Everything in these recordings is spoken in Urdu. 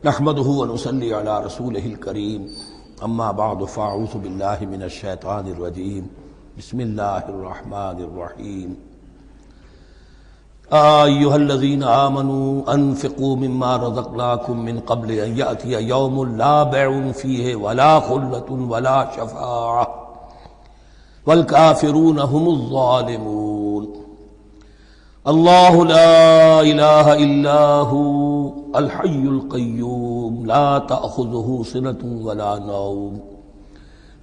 نحمده ونصلي على رسوله الكريم اما بعد فاعوذ بالله من الشيطان الرجيم بسم الله الرحمن الرحيم ايها الذين آمنوا انفقوا مما رزقناكم من قبل ان يأتي يوم لا بيع فيه ولا خلة ولا شفاعة والكافرون هم الظالمون اللہ لا الہ الا هو الحی القیوم لا تأخذه سنة ولا نوم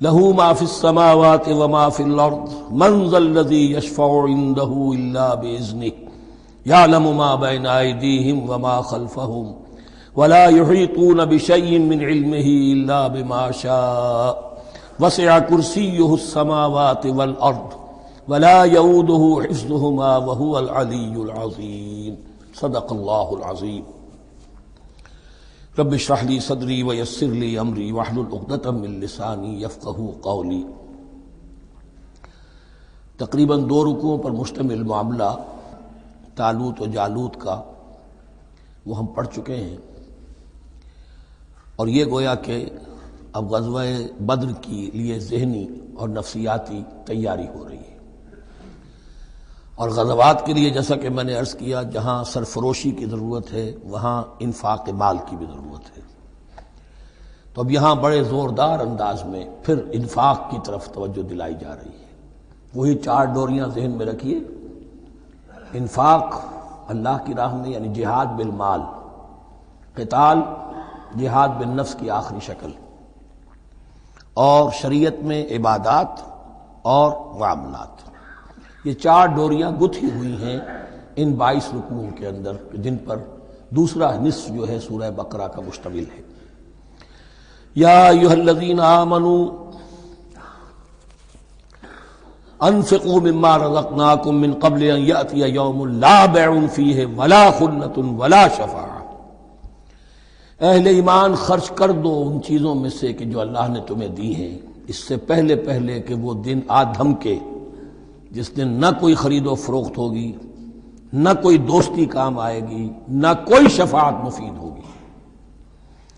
له ما في السماوات وما في الأرض من ذا الذي يشفع عنده إلا بإذنه يعلم ما بين أيديهم وما خلفهم ولا يحيطون بشيء من علمه إلا بما شاء وسع كرسيه السماوات والأرض ولا يؤوده حفظهما وهو العلي العظيم صدق الله العظيم رب اشرح لي صدري ويسر لي امري واحلل عقدة من لساني يفقهوا قولي۔ تقریباً 2 رکوعوں پر مشتمل معاملہ طالوت و جالوت کا وہ ہم پڑھ چکے ہیں، اور یہ گویا کہ اب غزوہ بدر کے لیے ذہنی اور نفسیاتی تیاری ہو رہی ہے، اور غزوات کے لیے جیسا کہ میں نے عرض کیا جہاں سرفروشی کی ضرورت ہے وہاں انفاق مال کی بھی ضرورت ہے، تو اب یہاں بڑے زوردار انداز میں پھر انفاق کی طرف توجہ دلائی جا رہی ہے۔ وہی 4 ڈوریاں ذہن میں رکھیے، انفاق اللہ کی راہ میں یعنی جہاد بالمال، قتال جہاد بالنفس کی آخری شکل، اور شریعت میں عبادات اور معاملات، یہ 4 ڈوریاں گتھی ہوئی ہیں ان 22 رکوعوں کے اندر، جن پر دوسرا نصف جو ہے سورہ بقرہ کا مشتمل ہے۔ یا ایھا الذین آمنوا انفقوا مما رزقناکم من قبل ان یأتی یوم لا بیع فیہ ولا خلۃ ولا شفاعہ، اہل ایمان خرچ کر دو ان چیزوں میں سے کہ جو اللہ نے تمہیں دی ہیں، اس سے پہلے کہ وہ دن آ دھمکے جس دن نہ کوئی خرید و فروخت ہوگی، نہ کوئی دوستی کام آئے گی، نہ کوئی شفاعت مفید ہوگی۔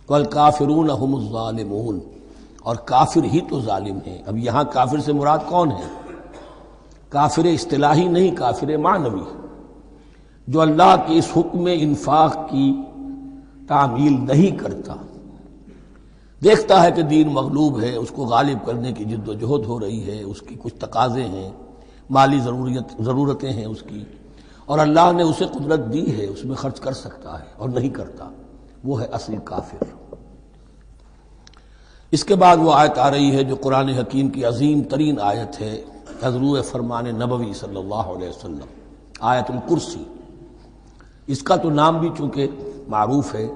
والکافرون هم الظالمون، اور کافر ہی تو ظالم ہیں۔ اب یہاں کافر سے مراد کون ہے؟ کافر اصطلاحی نہیں، کافر معنوی، جو اللہ کے اس حکم انفاق کی تعمیل نہیں کرتا، دیکھتا ہے کہ دین مغلوب ہے، اس کو غالب کرنے کی جد و جہد ہو رہی ہے، اس کی کچھ تقاضے ہیں، مالی ضرورتیں ہیں اس کی، اور اللہ نے اسے قدرت دی ہے، اس میں خرچ کر سکتا ہے اور نہیں کرتا، وہ ہے اصل کافر۔ اس کے بعد وہ آیت آ رہی ہے جو قرآن حکیم کی عظیم ترین آیت ہے، حضور فرمان نبوی صلی اللہ علیہ وسلم، آیت الکرسی۔ اس کا تو نام بھی چونکہ معروف ہے،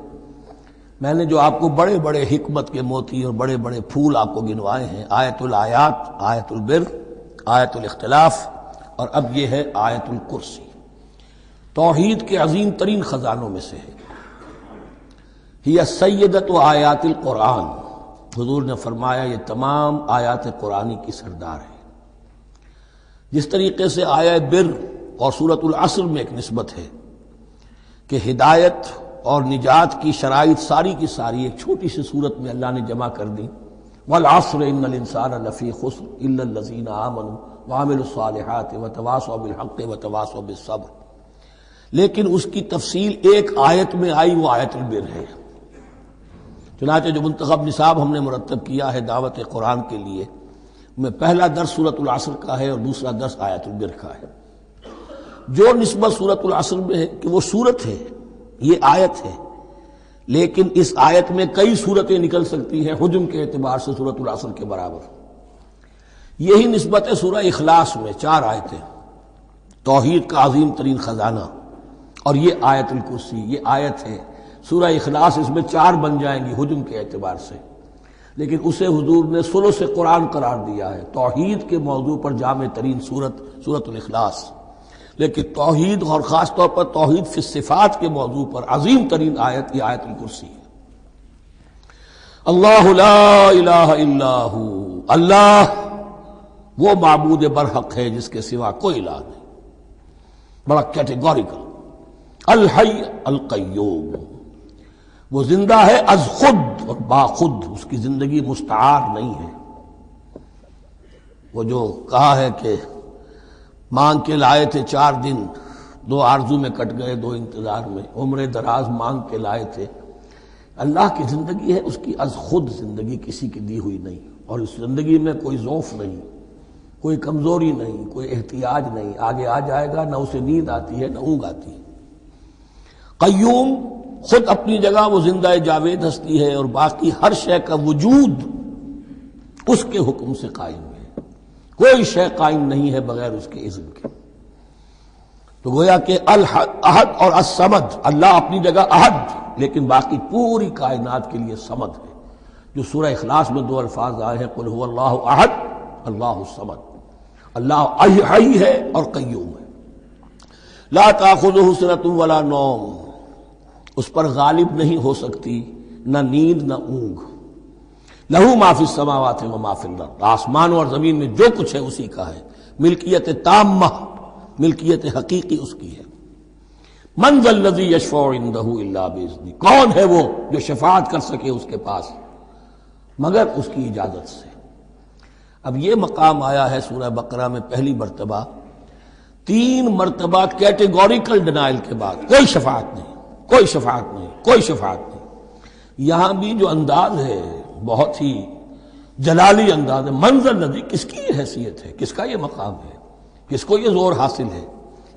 میں نے جو آپ کو بڑے بڑے حکمت کے موتی اور بڑے بڑے پھول آپ کو گنوائے ہیں، آیت الآیات، آیت البر، آیت الاختلاف، اور اب یہ ہے آیت الکرسی، توحید کے عظیم ترین خزانوں میں سے ہے۔ ہی سیدۃ آیات القرآن، حضور نے فرمایا یہ تمام آیات قرآنی کی سردار ہے۔ جس طریقے سے آیہ بر اور سورۃ العصر میں ایک نسبت ہے کہ ہدایت اور نجات کی شرائط ساری کی ساری ایک چھوٹی سی صورت میں اللہ نے جمع کر دی، والعصر ان الانسان لفی خسر الا الذین آمنوا وعملوا الصالحات وتواصوا بالحق وتواصوا بالصبر، لیکن اس کی تفصیل ایک آیت میں آئی، وہ آیت البر ہے۔ چنانچہ جو منتخب نصاب ہم نے مرتب کیا ہے دعوت قرآن کے لیے، میں پہلا درس سورۃ العصر کا ہے اور دوسرا درس آیت البر کا ہے۔ جو نسبت سورۃ العصر میں ہے کہ وہ سورت ہے، یہ آیت ہے، لیکن اس آیت میں کئی سورتیں نکل سکتی ہیں حجم کے اعتبار سے سورۃ العصر کے برابر۔ یہی نسبت ہے سورہ اخلاص میں، 4 آیتیں، توحید کا عظیم ترین خزانہ، اور یہ آیت الکرسی، یہ آیت ہے۔ سورہ اخلاص اس میں 4 بن جائیں گی حجم کے اعتبار سے، لیکن اسے حضور نے ثلث قرآن قرار دیا ہے، توحید کے موضوع پر جامع ترین سورۃ الاخلاص، لیکن توحید اور خاص طور پر توحید فی الصفات کے موضوع پر عظیم ترین آیت یہ آیت الکرسی ہے۔ اللہ لا الہ الا ہو، اللہ وہ معبود برحق ہے جس کے سوا کوئی الہ نہیں، بڑا کیٹیگوریکل۔ الحی القیوم، وہ زندہ ہے از خود اور باخود، اس کی زندگی مستعار نہیں ہے۔ وہ جو کہا ہے کہ مانگ کے لائے تھے 4 دن، 2 آرزو میں کٹ گئے، 2 انتظار میں، عمر دراز مانگ کے لائے تھے، اللہ کی زندگی ہے، اس کی از خود زندگی کسی کی دی ہوئی نہیں، اور اس زندگی میں کوئی ضعف نہیں، کوئی کمزوری نہیں، کوئی احتیاج نہیں، آگے آ جائے گا، نہ اسے نیند آتی ہے نہ اونگ آتی ہے۔ قیوم، خود اپنی جگہ وہ زندہ جاوید ہستی ہے، اور باقی ہر شے کا وجود اس کے حکم سے قائم ہے، کوئی شے قائم نہیں ہے بغیر اس کے اذن کے۔ تو گویا کہ احد اور الصمد، اللہ اپنی جگہ احد، لیکن باقی پوری کائنات کے لیے صمد ہے، جو سورہ اخلاص میں 2 الفاظ آئے ہیں، قل هو اللہ احد اللہ الصمد۔ اللہ حی ہے اور قیوم ہے، لا تاخذہ سنۃ ولا نوم، اس پر غالب نہیں ہو سکتی نہ نیند نہ اونگ۔ لہو ما فی السماوات و ما فی الارض، آسمانوں اور زمین میں جو کچھ ہے اسی کا ہے، ملکیت تامہ، ملکیت حقیقی اس کی ہے۔ من ذا الذی یشفع عندہ الا باذنہ، کون ہے وہ جو شفاعت کر سکے اس کے پاس مگر اس کی اجازت سے۔ اب یہ مقام آیا ہے سورہ بقرہ میں پہلی مرتبہ، 3 مرتبہ کیٹیگوریکل ڈینائل کے بعد، کوئی شفاعت نہیں، کوئی شفاعت نہیں، کوئی شفاعت نہیں۔ یہاں بھی جو انداز ہے بہت ہی جلالی انداز ہے، منظر ندی، کس کی یہ حیثیت ہے، کس کا یہ مقام ہے، کس کو یہ زور حاصل ہے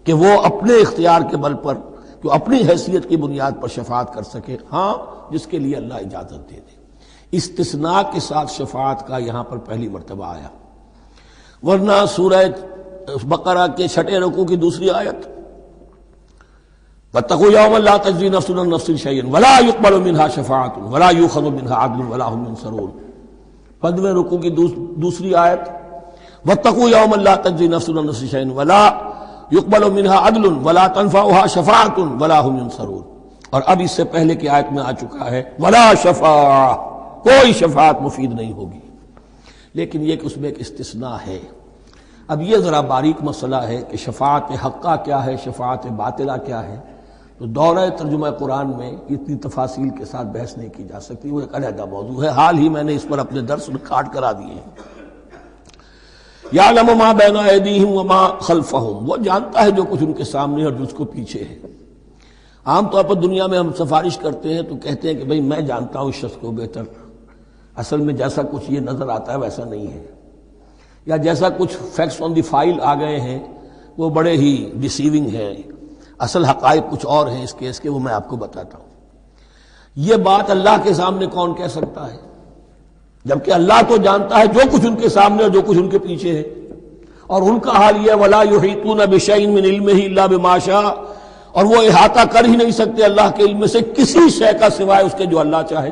کہ وہ اپنے اختیار کے بل پر، جو اپنی حیثیت کی بنیاد پر شفاعت کر سکے؟ ہاں، جس کے لیے اللہ اجازت دے دے۔ استثناء کے ساتھ شفاعت کا یہاں پر پہلی مرتبہ آیا، ورنہ سورہ بقرہ کے 6 رکوع کی دوسری آیت، وَاتَّقُوا يَوْمًا لَا تَجْزِي نَفْسٌ عَن نَفْسٍ شَيْئًا وَلَا يُقْبَلُ مِنْهَا شَفَاعَةٌ وَلَا يُؤْخَذُ مِنْهَا عَدْلٌ وَلَا هُمْ يُنصَرُونَ۔ 15ویں رکوع کی دوسری آیت، وَاتَّقُوا يَوْمًا لَا تَجْزِي نَفْسٌ عَن نَفْسٍ شَيْئًا وَلَا يُقْبَلُ مِنْهَا عَدْلٌ وَلَا تَنفَعُهَا شَفَاعَةٌ وَلَا هُمْ يُنصَرُونَ۔ اور اب اس سے پہلے کی آیت میں آ چکا ہے وَلَا شَفَاعَةٌ، کوئی شفاعت مفید نہیں ہوگی، لیکن یہ کہ اس میں ایک استثناء ہے۔ اب یہ ذرا باریک مسئلہ ہے کہ شفاعت حقہ کیا ہے، شفاعت باطلہ کیا ہے، تو دورہ ترجمہ قرآن میں اتنی تفاصیل کے ساتھ بحث نہیں کی جا سکتی، وہ ایک علیحدہ موضوع ہے، حال ہی میں نے اس پر اپنے درس ریکارڈ کرا دیے ہیں۔ یعلم ما بین ایدیہم وما خلفہم، وہ جانتا ہے جو کچھ ان کے سامنے اور جو اس کو پیچھے ہے۔ عام طور پر دنیا میں ہم سفارش کرتے ہیں تو کہتے ہیں کہ بھئی میں جانتا ہوں اس شخص کو بہتر، اصل میں جیسا کچھ یہ نظر آتا ہے ویسا نہیں ہے، یا جیسا کچھ فیکٹس آن دی فائل آ گئے ہیں وہ بڑے ہی ڈیسیونگ ہیں، اصل حقائق کچھ اور ہیں اس کیس کے، وہ میں آپ کو بتاتا ہوں۔ یہ بات اللہ کے سامنے کون کہہ سکتا ہے، جبکہ اللہ تو جانتا ہے جو کچھ ان کے سامنے اور جو کچھ ان کے پیچھے ہے، اور ان کا حال یہ وَلَا يُحِيطُونَ بِشَيْءٍ مِّنْ عِلْمِهِ إِلَّا بِمَا شَاءَ، اور وہ احاطہ کر ہی نہیں سکتے اللہ کے علم سے کسی شے کا سوائے اس کے جو اللہ چاہے۔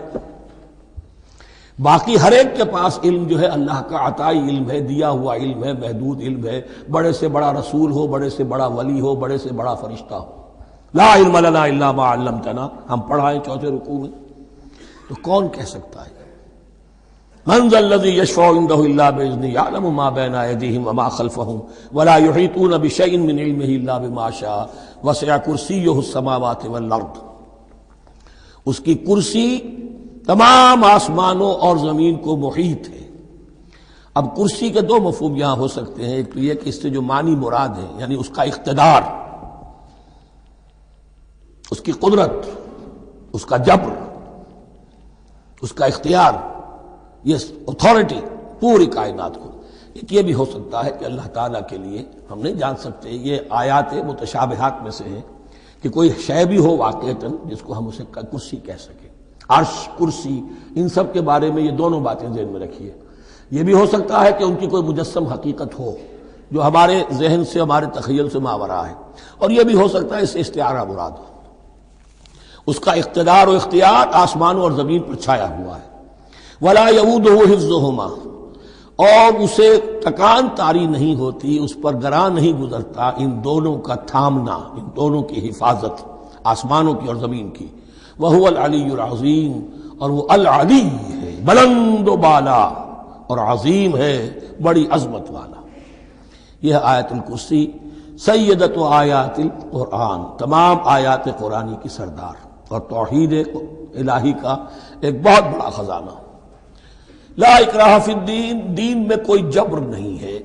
باقی ہر ایک کے پاس علم جو ہے اللہ کا عطائی علم ہے، دیا ہوا علم ہے، محدود علم ہے، بڑے سے بڑا رسول ہو، بڑے سے بڑا ولی ہو، بڑے سے بڑا فرشتہ ہو۔ لا علم لنا الا ما علمتنا، ہم پڑھائیں 4 رکوع میں، تو کون کہہ سکتا ہے؟ من ذا الذی یشفع عنده الا باذنہ یعلم ما بین ایدیہم وما خلفہم ولا یحیطون بشیء من علمہ الا بما شاء وسع کرسیہ السماوات والارض، اس کی کرسی تمام آسمانوں اور زمین کو محیط ہے۔ اب کرسی کے 2 مفہوم یہاں ہو سکتے ہیں، ایک تو یہ کہ اس سے جو معنی مراد ہے یعنی اس کا اقتدار، اس کی قدرت، اس کا جبر، اس کا اختیار، یہ اتھارٹی پوری کائنات کو۔ ایک یہ بھی ہو سکتا ہے کہ اللہ تعالیٰ کے لیے ہم نہیں جان سکتے، یہ آیات متشابہات میں سے ہے کہ کوئی شے بھی ہو واقعتاً جس کو ہم اسے کرسی کہہ سکیں، عرش، کرسی، ان سب کے بارے میں یہ دونوں باتیں ذہن میں رکھیے۔ یہ بھی ہو سکتا ہے کہ ان کی کوئی مجسم حقیقت ہو جو ہمارے ذہن سے، ہمارے تخیل سے ماورا ہے، اور یہ بھی ہو سکتا ہے اس سے استعارہ مراد ہو، اس کا اقتدار و اختیار آسمانوں اور زمین پر چھایا ہوا ہے۔ ولا یؤودہ حفظہما، اور اسے تکان تاری نہیں ہوتی، اس پر گراں نہیں گزرتا ان دونوں کا تھامنا، ان دونوں کی حفاظت، آسمانوں کی اور زمین کی۔ وہو العلی العظیم، اور وہ العلی ہے، بلند و بالا، اور عظیم ہے، بڑی عظمت والا۔ یہ آیت الکرسی سیدۃ آیات القرآن، تمام آیات قرآنی کی سردار اور توحید الہی کا ایک بہت بڑا خزانہ۔ لا اکراہ فی الدین، دین میں کوئی جبر نہیں ہے،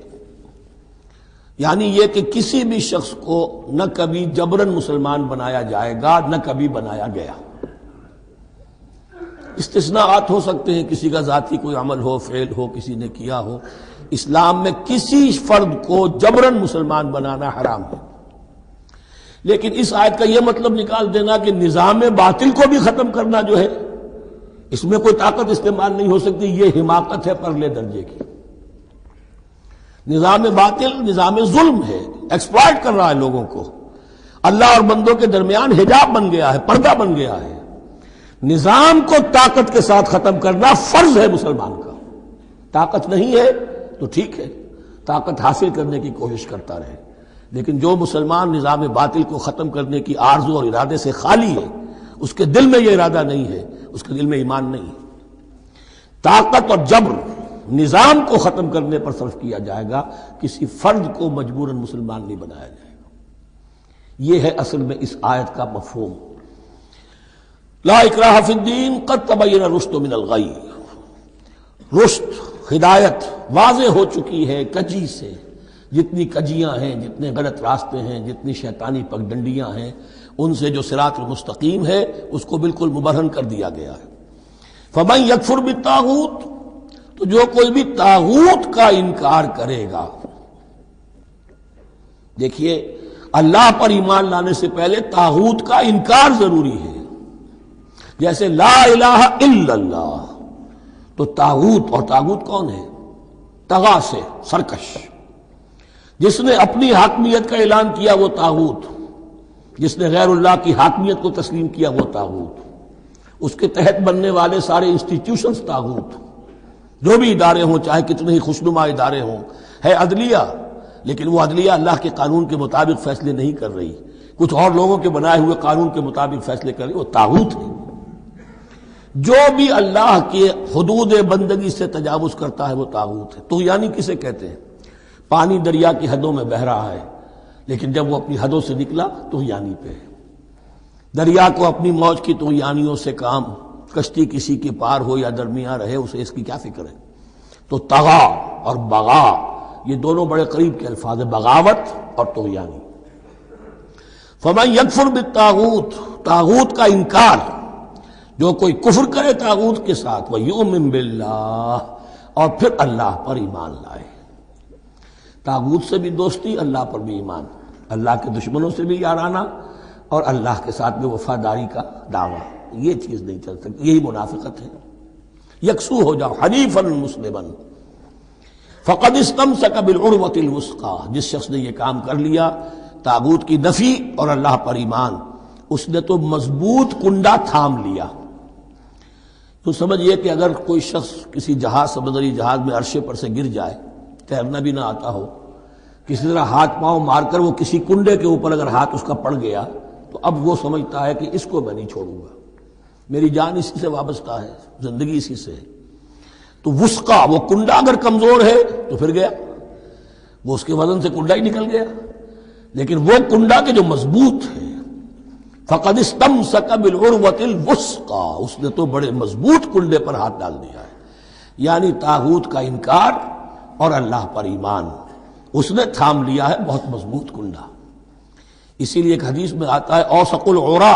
یعنی یہ کہ کسی بھی شخص کو نہ کبھی جبراً مسلمان بنایا جائے گا نہ کبھی بنایا گیا۔ استثناءات ہو سکتے ہیں، کسی کا ذاتی کوئی عمل ہو، فعل ہو، کسی نے کیا ہو۔ اسلام میں کسی فرد کو جبراً مسلمان بنانا حرام ہے، لیکن اس آیت کا یہ مطلب نکال دینا کہ نظام باطل کو بھی ختم کرنا جو ہے اس میں کوئی طاقت استعمال نہیں ہو سکتی، یہ حماقت ہے پرلے درجے کی۔ نظام باطل نظام ظلم ہے، ایکسپلائٹ کر رہا ہے لوگوں کو، اللہ اور بندوں کے درمیان حجاب بن گیا ہے، پردہ بن گیا ہے۔ نظام کو طاقت کے ساتھ ختم کرنا فرض ہے مسلمان کا۔ طاقت نہیں ہے تو ٹھیک ہے، طاقت حاصل کرنے کی کوشش کرتا رہے، لیکن جو مسلمان نظام باطل کو ختم کرنے کی آرزو اور ارادے سے خالی ہے، اس کے دل میں یہ ارادہ نہیں ہے، اس کے دل میں ایمان نہیں ہے۔ طاقت اور جبر نظام کو ختم کرنے پر صرف کیا جائے گا، کسی فرد کو مجبوراً مسلمان نہیں بنایا جائے گا۔ یہ ہے اصل میں اس آیت کا مفہوم۔ لا اکراہ فی الدین قد تبین الرشد من الغی، رشد ہدایت واضح ہو چکی ہے کجی سے، جتنی کجیاں ہیں، جتنے غلط راستے ہیں، جتنی شیطانی پگڈنڈیاں ہیں، ان سے جو صراط المستقیم ہے اس کو بالکل مبرہن کر دیا گیا ہے۔ فمن یکفر بالطاغوت، تو جو کوئی بھی طاغوت کا انکار کرے گا، دیکھیے اللہ پر ایمان لانے سے پہلے طاغوت کا انکار ضروری ہے۔ جیسے لا الہ الا اللہ، تو طاغوت، اور طاغوت کون ہے؟ طغا سے سرکش، جس نے اپنی حاکمیت کا اعلان کیا وہ طاغوت، جس نے غیر اللہ کی حاکمیت کو تسلیم کیا وہ طاغوت، اس کے تحت بننے والے سارے انسٹیٹیوشنز طاغوت، جو بھی ادارے ہوں، چاہے کتنے ہی خوشنما ادارے ہوں۔ ہے عدلیہ، لیکن وہ عدلیہ اللہ کے قانون کے مطابق فیصلے نہیں کر رہی، کچھ اور لوگوں کے بنائے ہوئے قانون کے مطابق فیصلے کر رہی، وہ طاغوت ہے۔ جو بھی اللہ کے حدود بندگی سے تجاوز کرتا ہے وہ طاغوت ہے۔ طغیانی کسے کہتے ہیں؟ پانی دریا کی حدوں میں بہہ رہا ہے، لیکن جب وہ اپنی حدوں سے نکلا طغیانی پہ ہے۔ دریا کو اپنی موج کی طغیانیوں سے کام، کشتی کسی کے پار ہو یا درمیان رہے اسے اس کی کیا فکر ہے؟ تو طغا اور بغا یہ دونوں بڑے قریب کے الفاظ ہیں، بغاوت اور طغیانی۔ فمن یکفر بالطاغوت، طاغوت کا انکار، جو کوئی کفر کرے طاغوت کے ساتھ، وَيُؤْمِن بِاللَّهِ، اور پھر اللہ پر ایمان لائے۔ طاغوت سے بھی دوستی، اللہ پر بھی ایمان، اللہ کے دشمنوں سے بھی یارانہ، اور اللہ کے ساتھ بھی وفاداری کا دعویٰ، یہ چیز نہیں چل سکتی، یہی منافقت ہے۔ یکسو ہو جاؤ، حنیفا مسلما، فقد استمسک بالعروۃ الوثقی، جس شخص نے یہ کام کر لیا، طاغوت کی نفی اور اللہ پر ایمان، اس نے تو مضبوط کنڈا تھام لیا۔ تو سمجھئے کہ اگر کوئی شخص کسی جہاز، سمندری جہاز میں عرشے پر سے گر جائے، تیرنا بھی نہ آتا ہو، کسی طرح ہاتھ پاؤں مار کر وہ کسی کنڈے کے اوپر اگر ہاتھ اس کا پڑ گیا، تو اب وہ سمجھتا ہے کہ اس کو میں نہیں چھوڑوں گا، میری جان اسی سے وابستہ ہے، زندگی اسی سے ہے۔ تو وثقہ، وہ کنڈا اگر کمزور ہے تو پھر گیا، وہ اس کے وزن سے کنڈا ہی نکل گیا، لیکن وہ کنڈا کہ جو مضبوط ہے، فقد استمسک بالعروۃ الوثقی، اس نے تو بڑے مضبوط کنڈے پر ہاتھ ڈال دیا ہے، یعنی طاغوت کا انکار اور اللہ پر ایمان، اس نے تھام لیا ہے بہت مضبوط کنڈا۔ اسی لیے ایک حدیث میں آتا ہے اوثق العرا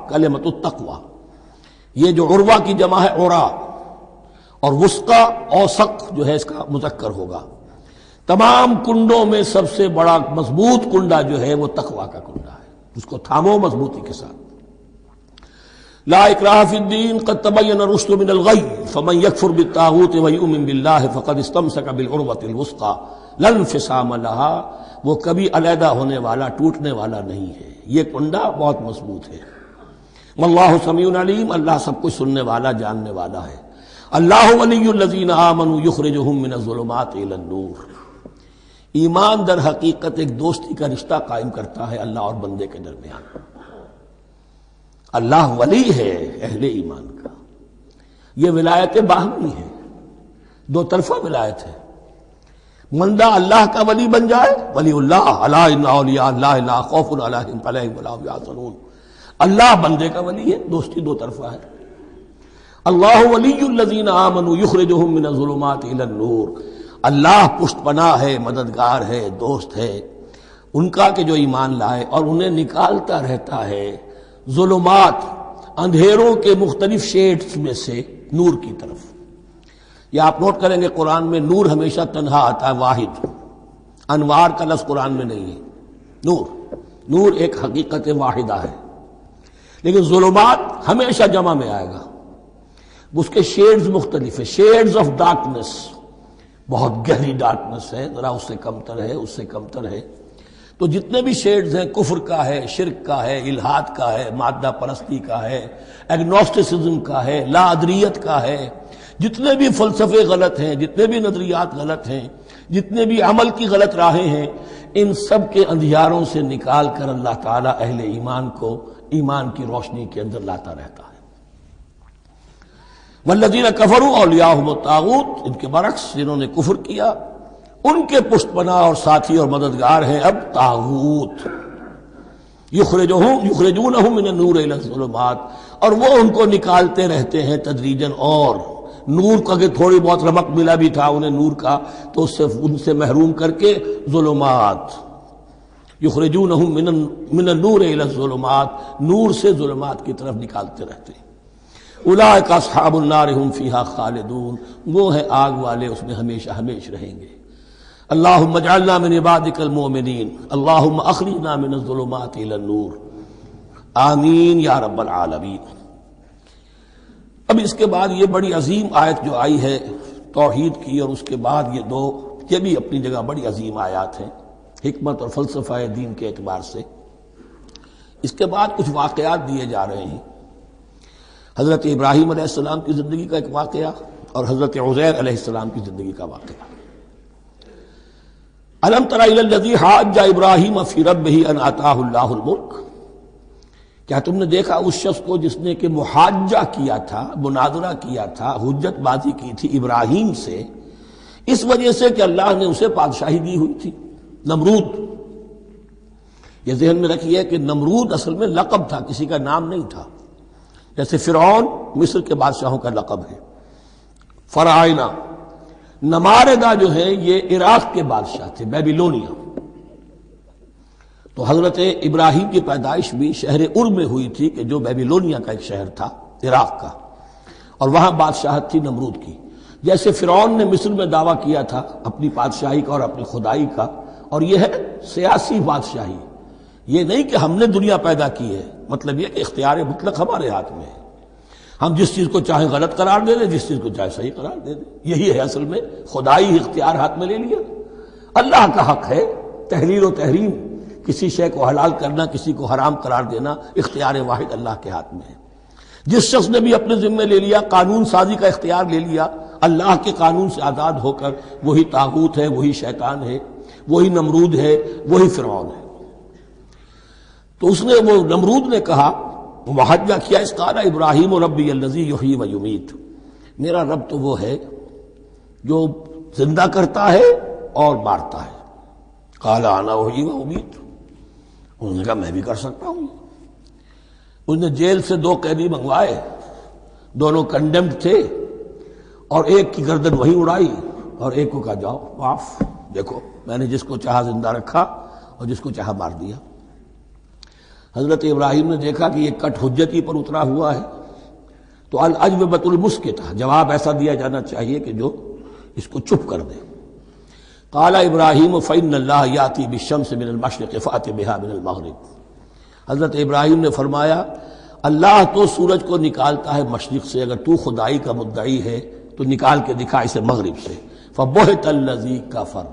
کلمۃ التقوی، یہ جو عروہ کی جمع ہے عرا، اور وثقہ اوثق جو ہے اس کا مذکر ہوگا۔ تمام کنڈوں میں سب سے بڑا مضبوط کنڈا جو ہے وہ تقوی کا کنڈا ہے، اس کو تھامو مضبوطی کے ساتھ۔ لا اکراہ فی الدین قد تبین الرشد من الغی فمن یکفر بالطاغوت ویؤمن باللہ فقد استمسک بالعروۃ الوثقی لا انفصام لها، وہ کبھی علیحدہ ہونے والا، ٹوٹنے والا نہیں ہے، یہ کنڈا بہت مضبوط ہے۔ واللہ سمیع علیم، اللہ سب کچھ سننے والا، جاننے والا ہے۔ اللہ ولی الذین آمنوا یخرجہم من الظلمات الی النور، ایمان در حقیقت ایک دوستی کا رشتہ قائم کرتا ہے اللہ اور بندے کے درمیان۔ اللہ ولی ہے اہل ایمان کا، یہ ولایت باہمی ہے، دو طرفہ ولایت ہے۔ بندہ اللہ کا ولی بن جائے، ولی اللہ، الا ان اولیاء اللہ لا خوف علیہم ولا هم يحزنون، اللہ بندے کا ولی ہے، دوستی دو طرفہ ہے۔ اللہ ولی الذین آمنوا یخرجہم من الظلمات الی النور، اللہ پشت پناہ ہے، مددگار ہے، دوست ہے ان کا کہ جو ایمان لائے اور انہیں نکالتا رہتا ہے ظلمات، اندھیروں کے مختلف شیڈز میں سے نور کی طرف۔ یہ آپ نوٹ کریں گے قرآن میں نور ہمیشہ تنہا آتا ہے، واحد، انوار کا لفظ قرآن میں نہیں ہے۔ نور ایک حقیقت واحدہ ہے، لیکن ظلمات ہمیشہ جمع میں آئے گا، اس کے شیڈز مختلف ہیں، شیڈز آف ڈارکنس، بہت گہری ڈارکنس ہے، ذرا اس سے کمتر ہے، اس سے کمتر ہے۔ تو جتنے بھی شیڈز ہیں، کفر کا ہے، شرک کا ہے، الحاد کا ہے، مادہ پرستی کا ہے، ایگنوسٹسزم کا ہے، لا ادریت کا ہے، جتنے بھی فلسفے غلط ہیں، جتنے بھی نظریات غلط ہیں، جتنے بھی عمل کی غلط راہیں ہیں، ان سب کے اندھیاروں سے نکال کر اللہ تعالیٰ اہل ایمان کو ایمان کی روشنی کے اندر لاتا رہتا ہے۔ والذین کفروا اولیاءہم الطاغوت، ان کے برعکس جنہوں نے کفر کیا ان کے پشت پناہ اور ساتھی اور مددگار ہیں اب طاغوت، یخرجونہم من النور الی الظلمات، اور وہ ان کو نکالتے رہتے ہیں تدریجاً، اور نور کا کہ تھوڑی بہت رمق ملا بھی تھا انہیں نور کا تو اس سے ان سے محروم کر کے ظلمات، یخرجونہم من النور الی الظلمات، نور سے ظلمات کی طرف نکالتے رہتے ہیں۔ اولئک اصحاب النار هم فیہا خالدون، وہ ہیں آگ والے، اس میں ہمیشہ ہمیش رہیں گے۔ اللہم اجعلنا من عبادک المؤمنین، اللہم اخرجنا من الظلمات الی النور، آمین یا رب العالمین۔ اب اس کے بعد یہ بڑی عظیم آیت جو آئی ہے توحید کی، اور اس کے بعد یہ بھی اپنی جگہ بڑی عظیم آیات ہیں حکمت اور فلسفہ دین کے اعتبار سے۔ اس کے بعد کچھ واقعات دیے جا رہے ہیں، حضرت ابراہیم علیہ السلام کی زندگی کا ایک واقعہ اور حضرت عزیر علیہ السلام کی زندگی کا واقعہ۔ الم تر الی الذی حاج ابراہیم فی ربہ ان آتاہ اللہ الملک، کیا تم نے دیکھا اس شخص کو جس نے کہ محاجہ کیا تھا، مناظرہ کیا تھا، حجت بازی کی تھی ابراہیم سے، اس وجہ سے کہ اللہ نے اسے بادشاہی دی ہوئی تھی، نمرود۔ یہ ذہن میں رکھیے کہ نمرود اصل میں لقب تھا، کسی کا نام نہیں تھا، جیسے فرعون مصر کے بادشاہوں کا لقب ہے، فرعونہ۔ نماردہ جو ہے یہ عراق کے بادشاہ تھے، بیبیلونیا۔ تو حضرت ابراہیم کی پیدائش بھی شہر ار میں ہوئی تھی کہ جو بیبیلونیا کا ایک شہر تھا عراق کا، اور وہاں بادشاہت تھی نمرود کی۔ جیسے فرعون نے مصر میں دعویٰ کیا تھا اپنی بادشاہی کا اور اپنی خدائی کا، اور یہ ہے سیاسی بادشاہی، یہ نہیں کہ ہم نے دنیا پیدا کی ہے، مطلب یہ کہ اختیار مطلق ہمارے ہاتھ میں ہے، ہم جس چیز کو چاہیں غلط قرار دے دیں، جس چیز کو چاہے صحیح قرار دے دیں۔ یہی ہے اصل میں خدائی اختیار ہاتھ میں لے لیا۔ اللہ کا حق ہے تحلیل و تحریم، کسی شے کو حلال کرنا، کسی کو حرام قرار دینا، اختیار واحد اللہ کے ہاتھ میں ہے۔ جس شخص نے بھی اپنے ذمے لے لیا، قانون سازی کا اختیار لے لیا اللہ کے قانون سے آزاد ہو کر، وہی طاغوت ہے، وہی شیطان ہے، وہی نمرود ہے، وہی فرعون ہے۔ تو اس نے، وہ نمرود نے کہا، محاجہ کیا، اس قال ابراہیم ربی الذی یحیی و یمیت، میرا رب تو وہ ہے جو زندہ کرتا ہے اور مارتا ہے۔ قال انا احیی و امیت، انہوں نے کہا میں بھی کر سکتا ہوں۔ اس نے جیل سے 2 قیدی منگوائے، دونوں کنڈیمڈ تھے، اور ایک کی گردن وہیں اڑائی اور ایک کو کہا جاؤ معاف، دیکھو میں نے جس کو چاہا زندہ رکھا اور جس کو چاہا مار دیا۔ حضرت ابراہیم نے دیکھا کہ یہ کٹ حجتی پر اترا ہوا ہے، تو الاجوبۃ المسکتہ، جواب ایسا دیا جانا چاہیے کہ جو اس کو چپ کر دے۔ قال ابراہیم فإن اللہ یاتی بالشمس من المشرق فأت بها من المغرب، حضرت ابراہیم نے فرمایا اللہ تو سورج کو نکالتا ہے مشرق سے، اگر تو خدائی کا مدعی ہے تو نکال کے دکھا اسے مغرب سے۔ فبہت الذی کفر،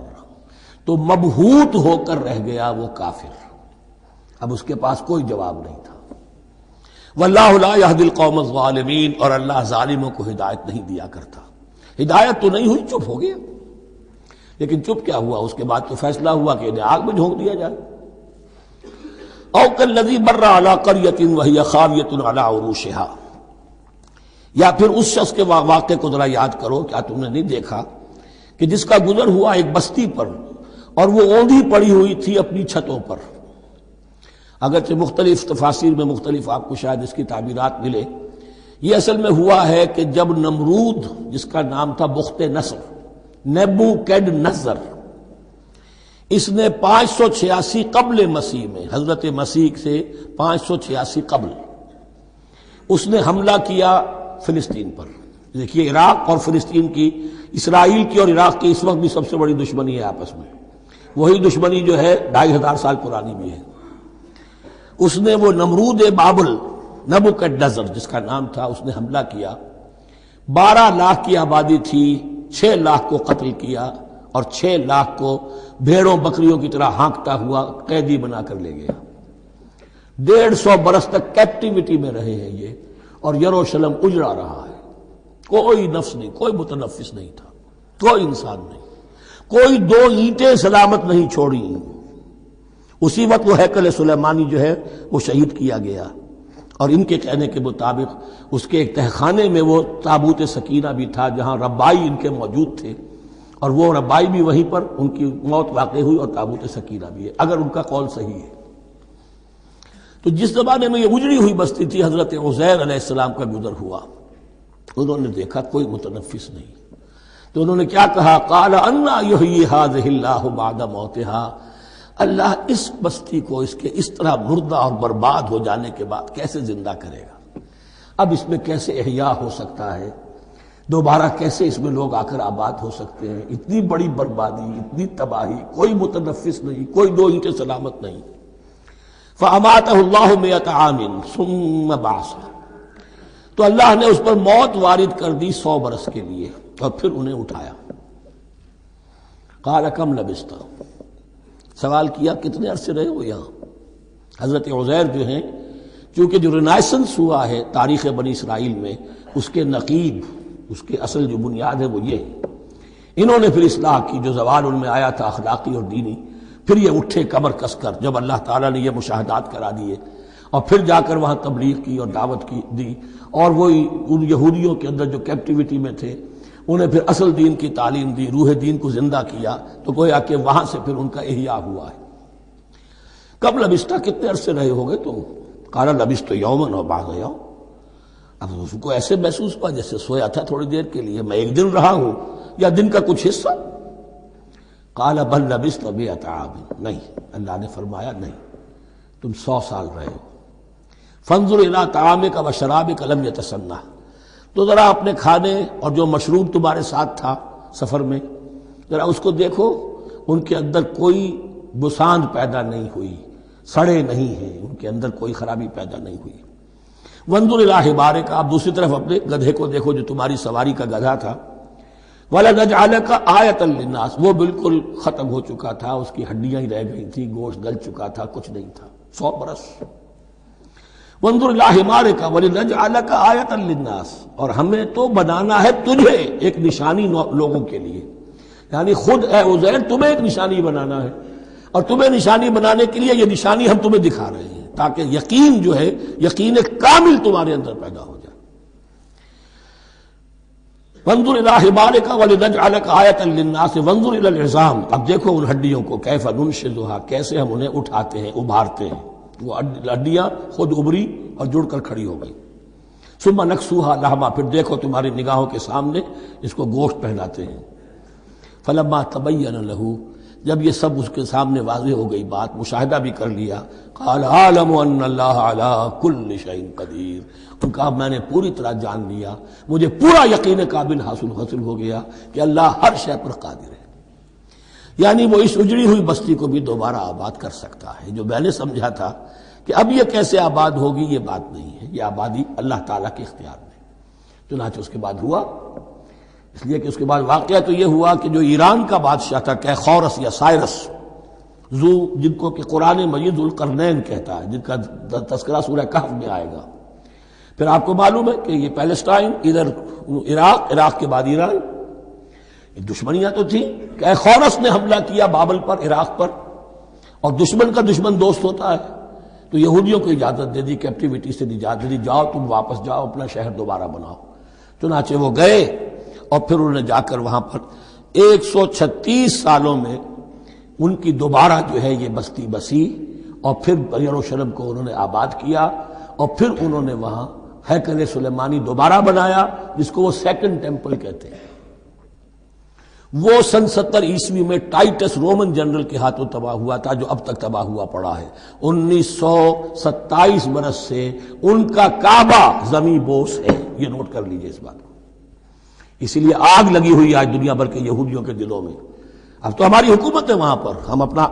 تو مبہوت ہو کر رہ گیا وہ کافر، اب اس کے پاس کوئی جواب نہیں تھا۔ واللہ لا یہدی القوم الظالمین، اور اللہ ظالموں کو ہدایت نہیں دیا کرتا۔ ہدایت تو نہیں ہوئی، چپ ہو گیا۔ لیکن چپ کیا ہوا؟ اس کے بعد تو فیصلہ ہوا کہ انہیں آگ میں جھونک دیا جائے۔ او کالذی مر علی قریۃ وہی خاویۃ علی عروشها، یا پھر اس شخص کے واقعے کو ذرا یاد کرو، کیا تم نے نہیں دیکھا کہ جس کا گزر ہوا ایک بستی پر اور وہ اوندھی پڑی ہوئی تھی اپنی چھتوں پر۔ اگرچہ مختلف تفاسیر میں مختلف آپ کو شاید اس کی تعبیرات ملے. یہ اصل میں ہوا ہے کہ جب نمرود جس کا نام تھا بخت نصر، نیبوکیڈنیزر، اس نے 586 قبل مسیح میں، حضرت مسیح سے 586 قبل، اس نے حملہ کیا فلسطین پر. دیکھیے عراق اور فلسطین کی، اسرائیل کی اور عراق کی اس وقت بھی سب سے بڑی دشمنی ہے آپس میں. وہی دشمنی جو ہے 2500 سال پرانی بھی ہے. اس نے وہ نمرود بابل، نیبوکیڈنیزر جس کا نام تھا، اس نے حملہ کیا. 12 لاکھ کی آبادی تھی، 6 لاکھ کو قتل کیا اور 6 لاکھ کو بھیڑوں بکریوں کی طرح ہانکتا ہوا قیدی بنا کر لے گیا. 150 برس تک کیپٹیوٹی میں رہے ہیں یہ، اور یروشلم اجڑا رہا ہے. کوئی نفس نہیں، کوئی متنفس نہیں تھا، کوئی انسان نہیں، کوئی 2 اینٹیں سلامت نہیں چھوڑی. اسی وقت وہ ہیکل سلیمانی جو ہے وہ شہید کیا گیا، اور ان کے کہنے کے مطابق اس کے ایک تہخانے میں وہ تابوت سکینہ بھی تھا جہاں ربائی ان کے موجود تھے، اور وہ ربائی بھی وہیں پر ان کی موت واقع ہوئی، اور تابوت سکینہ بھی ہے اگر ان کا قول صحیح ہے. تو جس زمانے میں یہ اجڑی ہوئی بستی تھی، حضرت عزیر علیہ السلام کا گزر ہوا. انہوں نے دیکھا کوئی متنفس نہیں، تو انہوں نے کیا کہا؟ قال انا یحیی ھذہ اللہ بعد موتھا، اللہ اس بستی کو اس کے اس طرح مردہ اور برباد ہو جانے کے بعد کیسے زندہ کرے گا؟ اب اس میں کیسے احیاء ہو سکتا ہے؟ دوبارہ کیسے اس میں لوگ آ کر آباد ہو سکتے ہیں؟ اتنی بڑی بربادی، اتنی تباہی، کوئی متنفس نہیں، کوئی 2 اینٹیں سلامت نہیں. فَأَمَاتَهُ اللَّهُ مِئَةَ عَامٍ ثُمَّ بَعَثَهُ، تو اللہ نے اس پر موت وارد کر دی 100 برس کے لیے، اور پھر انہیں اٹھایا. قَالَ كَمْ لَبِثْتَ، سوال کیا کتنے عرصے رہے ہو یہاں؟ حضرت عزیر جو ہیں، چونکہ جو رینائسنس ہوا ہے تاریخ بنی اسرائیل میں، اس کے نقیب، اس کے اصل جو بنیاد ہے وہ یہ ہے. انہوں نے پھر اصلاح کی، جو زوال ان میں آیا تھا اخلاقی اور دینی، پھر یہ اٹھے کمر کس کر جب اللہ تعالیٰ نے یہ مشاہدات کرا دیے، اور پھر جا کر وہاں تبلیغ کی اور دعوت کی دی، اور وہی ان یہودیوں کے اندر جو کیپٹیوٹی میں تھے انہیں پھر اصل دین کی تعلیم دی، روح دین کو زندہ کیا. تو گویا کہ وہاں سے پھر ان کا احیاء ہوا ہے. کب لبثت، کتنے عرصے رہے ہوگے تم؟ قال لبثت یوما و بعض یوم، اب اس کو ایسے محسوس ہوا جیسے سویا تھا تھوڑی دیر کے لیے، میں 1 دن رہا ہوں یا دن کا کچھ حصہ. قال بل لبثت 100 عام، نہیں، اللہ نے فرمایا نہیں، تم 100 سال رہے ہو. فانظر الی طعامک و شرابک لم یتسنہ، تو ذرا اپنے کھانے اور جو مشروب تمہارے ساتھ تھا سفر میں، ذرا اس کو دیکھو، ان کے اندر کوئی بساند پیدا نہیں ہوئی، سڑے نہیں ہیں، ان کے اندر کوئی خرابی پیدا نہیں ہوئی. وانظر الی حمارک، آپ دوسری طرف اپنے گدھے کو دیکھو جو تمہاری سواری کا گدھا تھا. وَلَنَجْعَلَكَ آیَةً لِلنَّاسِ، وہ بالکل ختم ہو چکا تھا، اس کی ہڈیاں ہی رہ گئی تھیں، گوشت گل چکا تھا، کچھ نہیں تھا. 100 برس. وانظر الی حمارک وَلِنَجْعَلَكَ آیَةً لِلنَّاسِ، اور ہمیں تو بنانا ہے تجھے ایک نشانی لوگوں کے لیے، یعنی خود اے عزیر تمہیں ایک نشانی بنانا ہے، اور تمہیں نشانی بنانے کے لیے یہ نشانی ہم تمہیں دکھا رہے ہیں تاکہ یقین جو ہے، یقین کامل تمہارے اندر پیدا ہو جائے. وانظر الی حمارک ولنجعلک آیۃ للناس وانظر الی العظام، اب دیکھو ان ہڈیوں کو، کیف ننشزھا، کیسے ہم انہیں اٹھاتے ہیں، ابھارتے ہیں. وہ ہڈیاں خود ابری اور جڑ کر کھڑی ہو گئی. ثم نکسوھا لحما، پھر دیکھو تمہاری نگاہوں کے سامنے اس کو گوشت پہناتے ہیں. فلما تبین لہ، جب یہ سب اس کے سامنے واضح ہو گئی بات، مشاہدہ بھی کر لیا، قال اعلم ان اللہ علی کل شیء قدیر، ان کا میں نے پوری طرح جان لیا، مجھے پورا یقین قابل حاصل ہو گیا کہ اللہ ہر شے پر قادر ہے. یعنی وہ اس اجڑی ہوئی بستی کو بھی دوبارہ آباد کر سکتا ہے. جو میں نے سمجھا تھا کہ اب یہ کیسے آباد ہوگی، یہ بات نہیں ہے، یہ آبادی اللہ تعالیٰ کے اختیار میں. چنانچہ اس کے بعد ہوا، اس لیے کہ اس کے بعد واقعہ تو یہ ہوا کہ جو ایران کا بادشاہ تھا کیخورس یا سائرس، جن کو کہ قرآن مجید ذوالقرنین کہتا ہے، جن کا تذکرہ سورہ کہف میں آئے گا. پھر آپ کو معلوم ہے کہ یہ پیلسٹائن، ادھر عراق کے بعد ایران، دشمنیاں تو تھیں. کیخورس نے حملہ کیا بابل پر، عراق پر، اور دشمن کا دشمن دوست ہوتا ہے، تو یہودیوں کو اجازت دے دی، کیپٹیوٹی سے اجازت دے دی، جاؤ تم واپس جاؤ، اپنا شہر دوبارہ بناؤ. چنانچہ وہ گئے، اور پھر انہوں نے جا کر وہاں پر 136 سالوں میں ان کی دوبارہ جو ہے یہ بستی بسی، اور پھر یروشلم کو انہوں نے آباد کیا، اور پھر انہوں نے وہاں ہیکل سلیمانی دوبارہ بنایا، جس کو وہ سیکنڈ ٹیمپل کہتے ہیں۔ وہ سن 70 عیسوی میں ٹائٹس رومن جنرل کے ہاتھوں تباہ ہوا تھا، جو اب تک تباہ ہوا پڑا ہے۔ 1927 برس سے ان کا کعبہ زمیں بوس ہے، یہ نوٹ کر لیجئے اس بات کو۔ اسی لیے آگ لگی ہوئی آج دنیا بھر کے یہودیوں کے دلوں میں۔ اب تو ہماری حکومت ہے وہاں پر، ہم اپنا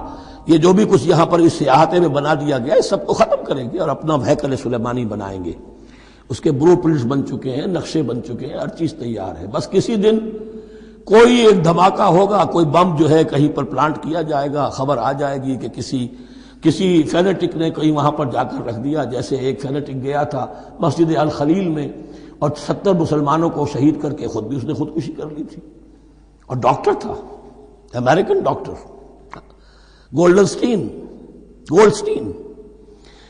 یہ جو بھی کچھ یہاں پر اس احاطے میں بنا دیا گیا ہے سب کو ختم کریں گے اور اپنا ہیکل سلیمانی بنائیں گے۔ اس کے بلو پرنٹس بن چکے ہیں، نقشے بن چکے ہیں، ہر چیز تیار ہے۔ بس کسی دن کوئی ایک دھماکہ ہوگا، کوئی بم جو ہے کہیں پر پلانٹ کیا جائے گا، خبر آ جائے گی کہ کسی فینیٹک نے کہیں وہاں پر جا کر رکھ دیا، جیسے ایک فینیٹک گیا تھا مسجد الخلیل میں اور 70 مسلمانوں کو شہید کر کے خود بھی اس نے خودکشی کر لی تھی، اور ڈاکٹر تھا، امریکن ڈاکٹر گولڈسٹین۔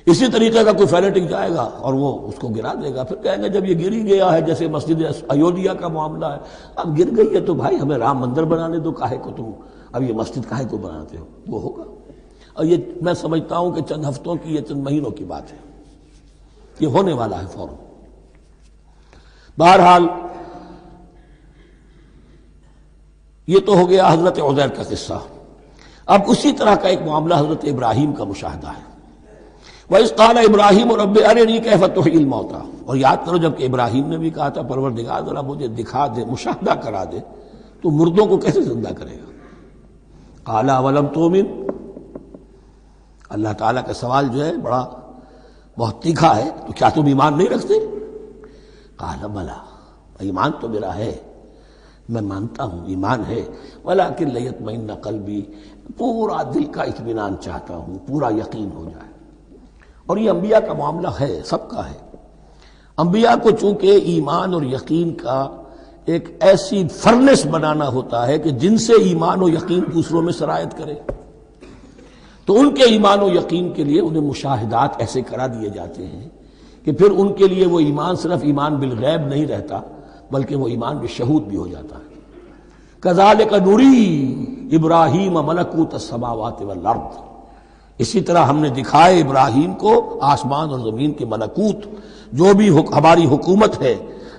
اسی طریقے کا کوئی فینیٹک جائے گا اور وہ اس کو گرا دے گا، پھر کہیں گے جب یہ گر ہی گیا ہے، جیسے مسجد ایودھیا کا معاملہ ہے، اب گر گئی ہے تو بھائی ہمیں رام مندر بنانے دو، کاہے کو تم اب یہ مسجد کاہے کو بناتے ہو؟ وہ ہوگا، اور یہ میں سمجھتا ہوں کہ چند ہفتوں کی، یہ چند مہینوں کی بات ہے، یہ ہونے والا ہے فوراً۔ بہرحال یہ تو ہو گیا حضرت عزیر کا قصہ۔ اب اسی طرح کا ایک معاملہ حضرت ابراہیم کا مشاہدہ ہے۔ وَإِذْ قَالَ إِبْرَاهِيمُ رَبِّ أَرِنِي كَيْفَ تُحْيِي الْمَوْتَىٰ، اور یاد کرو جب کہ ابراہیم نے بھی کہا تھا پروردگار ذرا مجھے دکھا دے، مشاہدہ کرا دے تو مردوں کو کیسے زندہ کرے گا۔ قَالَ أَوَلَمْ تُؤْمِنْ، اللہ تعالیٰ کا سوال جو ہے بڑا بہت تیکھا ہے، تو کیا تم ایمان نہیں رکھتے؟ قَالَ بَلَىٰ، ایمان تو میرا ہے، میں مانتا ہوں ایمان ہے، وَلَٰكِن لِيَطْمَئِنَّ قَلْبِي، پورا دل کا اطمینان چاہتا ہوں، پورا یقین ہو جائے۔ اور یہ انبیاء کا معاملہ ہے، سب کا ہے۔ انبیاء کو چونکہ ایمان اور یقین کا ایک ایسی فرنس بنانا ہوتا ہے کہ جن سے ایمان و یقین دوسروں میں سرایت کرے، تو ان کے ایمان و یقین کے لیے انہیں مشاہدات ایسے کرا دیے جاتے ہیں کہ پھر ان کے لیے وہ ایمان صرف ایمان بالغیب نہیں رہتا، بلکہ وہ ایمان بالشہود بھی ہو جاتا ہے۔ کذالک نری ابراہیم ملکوت السماوات والارض، اسی طرح ہم نے دکھائے ابراہیم کو آسمان اور زمین کے ملکوت، جو بھی ہماری حکومت ہے،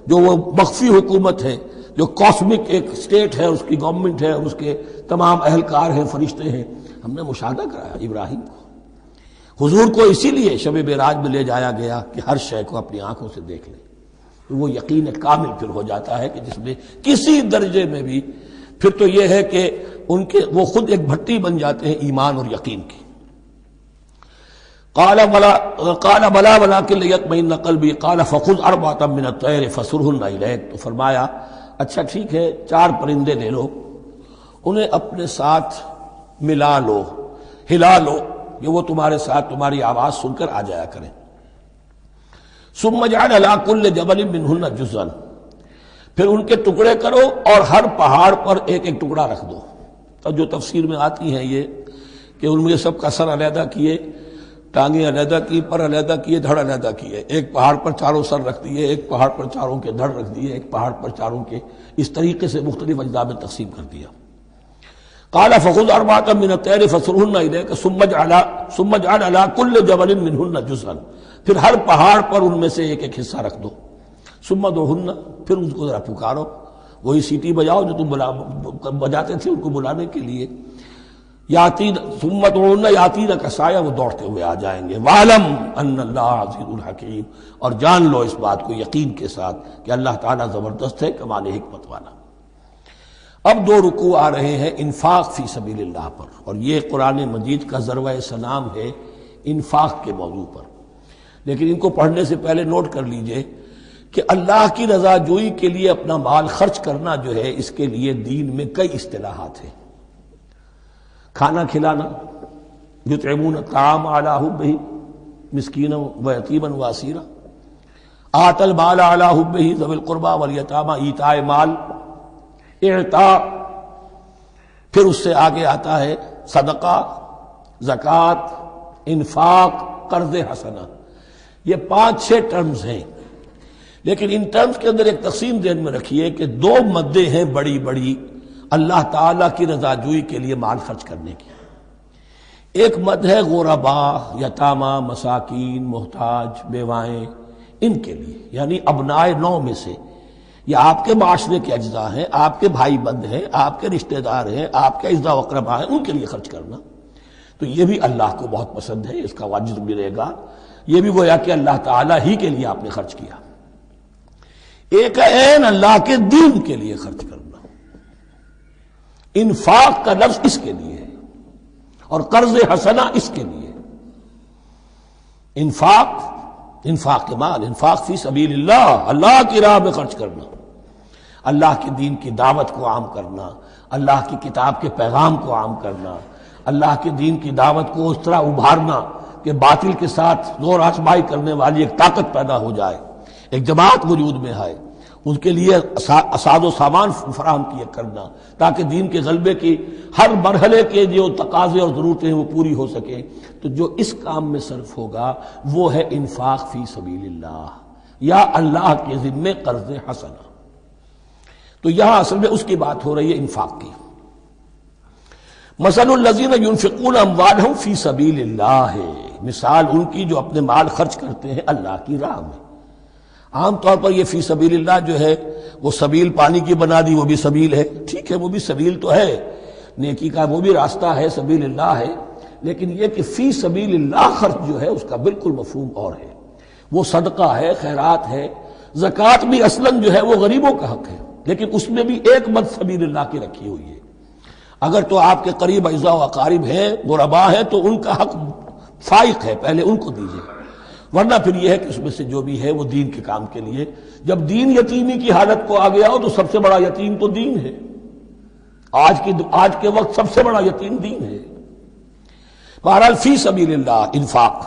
جو وہ مخفی حکومت ہے، جو کاسمک ایک اسٹیٹ ہے، اس کی گورنمنٹ ہے، اس کے تمام اہلکار ہیں، فرشتے ہیں، ہم نے مشاہدہ کرایا ابراہیم کو۔ حضور کو اسی لیے شب معراج میں لے جایا گیا کہ ہر شے کو اپنی آنکھوں سے دیکھ لیں، تو وہ یقین کامل پھر ہو جاتا ہے کہ جس میں کسی درجے میں بھی پھر تو یہ ہے کہ ان کے وہ خود ایک بھٹی بن جاتے ہیں ایمان اور یقین کی۔ قال بلا ولكن ليطمئن قلبي قال فخذ أربعة من الطير فصرهن إليك، تو فرمایا اچھا ٹھیک ہے 4 پرندے لے لو، انہیں اپنے ساتھ ملا لو، ہلا لو، کہ وہ تمہارے ساتھ تمہاری آواز سن کر آ جایا کریں۔ ثم اجعل على كل جبل منهن جزءا، پھر ان کے ٹکڑے کرو اور ہر پہاڑ پر ایک ایک ٹکڑا رکھ دو۔ تو جو تفسیر میں آتی ہیں یہ کہ ان میں سب کا سر علیحدہ کیے، ٹانگیں علیحدہ کی، پر علیحدہ کیے، دھڑ علیحدہ کیے، ایک پہاڑ پر چاروں سر رکھ دیے، ایک پہاڑ پر چاروں کے دھڑ رکھ دیے، ایک پہاڑ پر چاروں کے، اس طریقے سے مختلف اجزاء میں تقسیم کر دیا۔ قال فخذ أربعة من الطير فصرهن إليك ثم اجعل على كل جبل منهن جزءا، پھر ہر پہاڑ پر ان میں سے ایک ایک حصہ رکھ دو۔ ثم ادعوهن، پھر ان کو ذرا پکارو، وہی سیٹی بجاؤ جو تم بجاتے تھے ان کو بلانے کے لیے۔ یاتین ثم ادعوهن یاتینک سایہ، وہ دوڑتے ہوئے آ جائیں گے۔ وَاعْلَمْ أَنَّ اللَّهَ عَزِیزٌ حَکِیمٌ، اور جان لو اس بات کو یقین کے ساتھ کہ اللہ تعالیٰ زبردست ہے، کمال حکمت والا۔ اب 2 رکوع آ رہے ہیں انفاق فی سبیل اللہ پر، اور یہ قرآن مجید کا ذروۂ سلام ہے انفاق کے موضوع پر۔ لیکن ان کو پڑھنے سے پہلے نوٹ کر لیجئے کہ اللہ کی رضا جوئی کے لیے اپنا مال خرچ کرنا جو ہے، اس کے لیے دین میں کئی اصطلاحات ہیں۔ کھانا کھلانا، یطعمون الطعام علی حبہ مسکینا و یتیما و اسیرا، آت المال علی حبہ ذوی القربى والیتامى، ایتاء مال، اعطاء، پھر اس سے آگے آتا ہے صدقہ، زکوٰۃ، انفاق، قرض حسنہ۔ یہ 5-6 ٹرمز ہیں، لیکن ان ٹرمز کے اندر ایک تقسیم ذہن میں رکھیے کہ 2 مدیں ہیں بڑی بڑی اللہ تعالیٰ کی رضا جوئی کے لیے مال خرچ کرنے کی۔ ایک مد ہے غربا، یتامى، مساکین، محتاج، بیوائیں، ان کے لیے، یعنی ابنائے نو میں سے، یہ آپ کے معاشرے کے اجزاء ہیں، آپ کے بھائی بند ہیں، آپ کے رشتہ دار ہیں، آپ کے اجزاء و اقرباء ہیں، ان کے لیے خرچ کرنا تو یہ بھی اللہ کو بہت پسند ہے، اس کا واجب ملے گا۔ یہ بھی گویا کہ اللہ تعالیٰ ہی کے لیے آپ نے خرچ کیا۔ ایک عین اللہ کے دین کے لیے خرچ کرنا، انفاق کا لفظ اس کے لیے ہے، اور قرض حسنہ اس کے لیے۔ انفاق کے مال، انفاق فی سبیل اللہ، اللہ کی راہ میں خرچ کرنا، اللہ کے دین کی دعوت کو عام کرنا، اللہ کی کتاب کے پیغام کو عام کرنا، اللہ کے دین کی دعوت کو اس طرح ابھارنا کہ باطل کے ساتھ زور آزمائی کرنے والی ایک طاقت پیدا ہو جائے، ایک جماعت وجود میں آئے، ان کے لیے اساد و سامان فراہم کیا کرنا تاکہ دین کے غلبے کی ہر مرحلے کے جو تقاضے اور ضرورتیں ہیں وہ پوری ہو سکیں۔ تو جو اس کام میں صرف ہوگا وہ ہے انفاق فی سبیل اللہ یا اللہ کے ذمے قرض حسنہ۔ تو یہاں اصل میں اس کی بات ہو رہی ہے، انفاق کی۔ مثل الذین ينفقون اموالهم فی سبیل اللہ، مثال ان کی جو اپنے مال خرچ کرتے ہیں اللہ کی راہ میں۔ عام طور پر یہ فی سبیل اللہ جو ہے وہ سبیل پانی کی بنا دی، وہ بھی سبیل ہے، ٹھیک ہے، وہ بھی سبیل تو ہے، نیکی کا وہ بھی راستہ ہے، سبیل اللہ ہے، لیکن یہ کہ فی سبیل اللہ خرچ جو ہے اس کا بالکل مفہوم اور ہے، وہ صدقہ ہے، خیرات ہے۔ زکوٰۃ بھی اصلاً جو ہے وہ غریبوں کا حق ہے، لیکن اس میں بھی ایک مد سبیل اللہ کی رکھی ہوئی ہے۔ اگر تو آپ کے قریب اعزاء و اقارب ہیں، غربا ہیں، تو ان کا حق فائق ہے، پہلے ان کو دیجیے، ورنہ پھر یہ ہے کہ اس میں سے جو بھی ہے وہ دین کے کام کے لیے۔ جب دین یتیمی کی حالت کو آ گیا ہو تو سب سے بڑا یتیم تو دین ہے، آج کے وقت سب سے بڑا یتیم دین ہے۔ بہرحال فی سبیل اللہ انفاق۔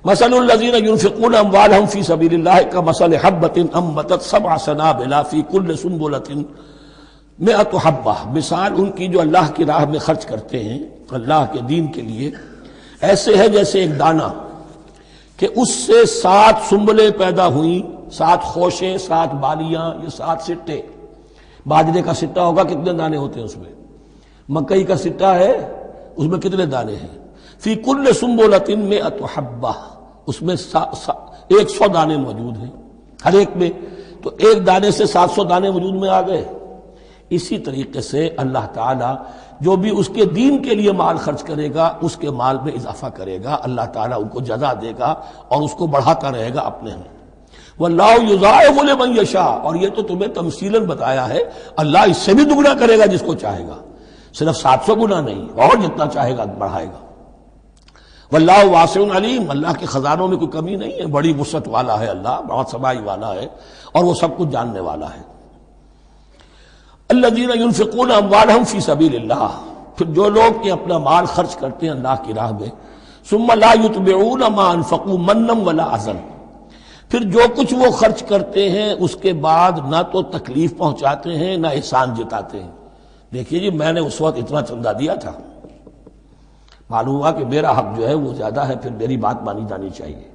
مثل الذین ينفقون اموالهم فی سبیل اللہ کمثل حبۃ انبتت سبع سنابل فی کل سنبلۃ مئۃ حبہ، مثال ان کی جو اللہ کی راہ میں خرچ کرتے ہیں اللہ کے دین کے لیے، ایسے ہے جیسے ایک دانہ کہ اس سے 7 سنبلیں پیدا ہوئیں، 7 خوشیں، 7 بالیاں، یہ 7 سٹے۔ باجرے کا سٹہ ہوگا کتنے دانے ہوتے ہیں اس میں؟ مکئی کا سٹہ ہے اس میں کتنے دانے ہیں؟ فی کل سنبلۃ مئۃ حبہ، اس میں 100 دانے موجود ہیں ہر ایک میں، تو ایک دانے سے 700 دانے وجود میں آ گئے۔ اسی طریقے سے اللہ تعالیٰ جو بھی اس کے دین کے لیے مال خرچ کرے گا اس کے مال میں اضافہ کرے گا، اللہ تعالیٰ ان کو جزا دے گا اور اس کو بڑھاتا رہے گا اپنے ہاں۔ واللہ یضاعف لمن یشاء، اور یہ تو تمہیں تمثیلاً بتایا ہے، اللہ اس سے بھی دگنا کرے گا جس کو چاہے گا، صرف 700 گنا نہیں، اور جتنا چاہے گا بڑھائے گا۔ واللہ واسع علیم، اللہ کے خزانوں میں کوئی کمی نہیں ہے، بڑی وسعت والا ہے اللہ، بہت سمائی والا ہے اور وہ سب کچھ جاننے والا ہے۔ الذین ينفقون اموالهم فی سبیل اللہ، پھر جو لوگ اپنا مال خرچ کرتے ہیں اللہ کی راہ میں، ثم لا يتبعون ما انفقوا منا ولا اذى، پھر جو کچھ وہ خرچ کرتے ہیں اس کے بعد نہ تو تکلیف پہنچاتے ہیں نہ احسان جتاتے ہیں۔ دیکھیے جی میں نے اس وقت اتنا چندہ دیا تھا، معلوم ہوا کہ میرا حق جو ہے وہ زیادہ ہے، پھر میری بات مانی جانی چاہیے۔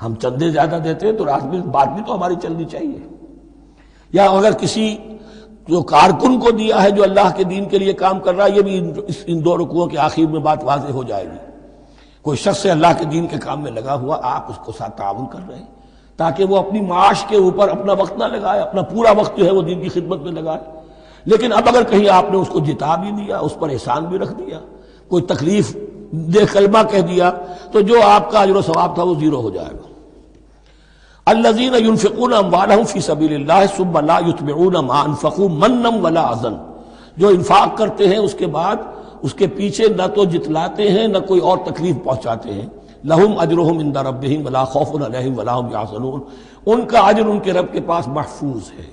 ہم چندے زیادہ دیتے ہیں تو بات بھی تو ہماری چلنی چاہیے۔ یا اگر کسی جو کارکن کو دیا ہے جو اللہ کے دین کے لیے کام کر رہا ہے، یہ بھی ان 2 رکوعوں کے آخر میں بات واضح ہو جائے گی۔ کوئی شخص اللہ کے دین کے کام میں لگا ہوا، آپ اس کو ساتھ تعاون کر رہے ہیں تاکہ وہ اپنی معاش کے اوپر اپنا وقت نہ لگائے، اپنا پورا وقت جو ہے وہ دین کی خدمت میں لگائے۔ لیکن اب اگر کہیں آپ نے اس کو جتا بھی دیا، اس پر احسان بھی رکھ دیا، کوئی تکلیف دے کلمہ کہہ دیا، تو جو آپ کا اجر و ثواب تھا وہ زیرو ہو جائے گا۔ الذین ينفقون اموالهم فی سبیل اللہ ثم لا یتبعون ما انفقوا منا ولا اذى، جو انفاق کرتے ہیں اس کے بعد اس کے پیچھے نہ تو جتلاتے ہیں نہ کوئی اور تکلیف پہنچاتے ہیں۔ لہم اجرہم عند ربہم ولا خوف علیہم ولا هم یحزنون، ان کا اجر ان کے رب کے پاس محفوظ ہے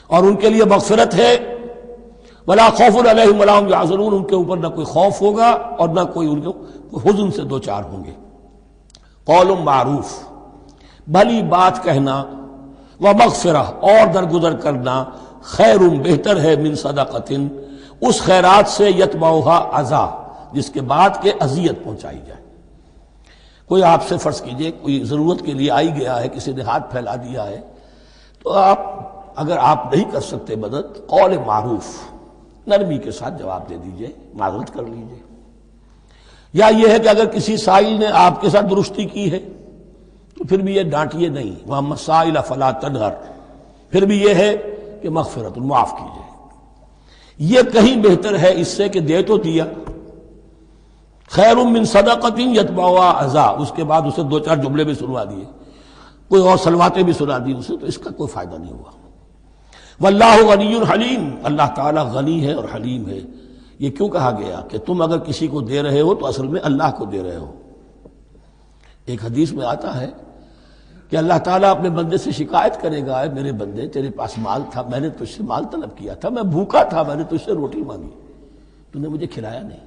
اور ان کے لیے مغفرت ہے۔ ولا خوف علیہم ولا هم یحزنون، ان کے اوپر نہ کوئی خوف ہوگا اور نہ کوئی ان کو حزن سے دوچار ہوں گے۔ قول معروف، بھلی بات کہنا، ومغفرہ اور درگزر کرنا، خیر بہتر ہے من صدقۃ، اس خیرات سے یتبعھا اذی، جس کے بعد کے اذیت پہنچائی جائے۔ کوئی آپ سے فرض کیجئے کوئی ضرورت کے لیے آئی گیا ہے، کسی نے ہاتھ پھیلا دیا ہے، تو اگر آپ نہیں کر سکتے مدد، قول معروف، نرمی کے ساتھ جواب دے دیجئے، معذرت کر لیجئے۔ یا یہ ہے کہ اگر کسی سائل نے آپ کے ساتھ درستی کی ہے تو پھر بھی یہ ڈانٹیے نہیں، وَأَمَّا السَّائِلَ فَلَا تَنْهَرْ، پھر بھی یہ ہے کہ مغفرت، معاف کیجیے۔ یہ کہیں بہتر ہے اس سے کہ دے تو دیا، خیر من صدقۃ یتبعها اذى، اس کے بعد اسے دو چار جملے بھی سنوا دیے، کوئی اور سلواتیں بھی سنا دی اسے، تو اس کا کوئی فائدہ نہیں ہوا۔ واللہ غنی حلیم، اللہ تعالیٰ غنی ہے اور حلیم ہے۔ یہ کیوں کہا گیا کہ تم اگر کسی کو دے رہے ہو تو اصل میں اللہ کو دے رہے ہو۔ ایک حدیث میں آتا ہے کہ اللہ تعالیٰ اپنے بندے سے شکایت کرے گا، اے میرے بندے تیرے پاس مال تھا، میں نے تجھ سے مال طلب کیا تھا، میں بھوکا تھا، میں نے تجھ سے روٹی مانگی، تو نے مجھے کھلایا نہیں۔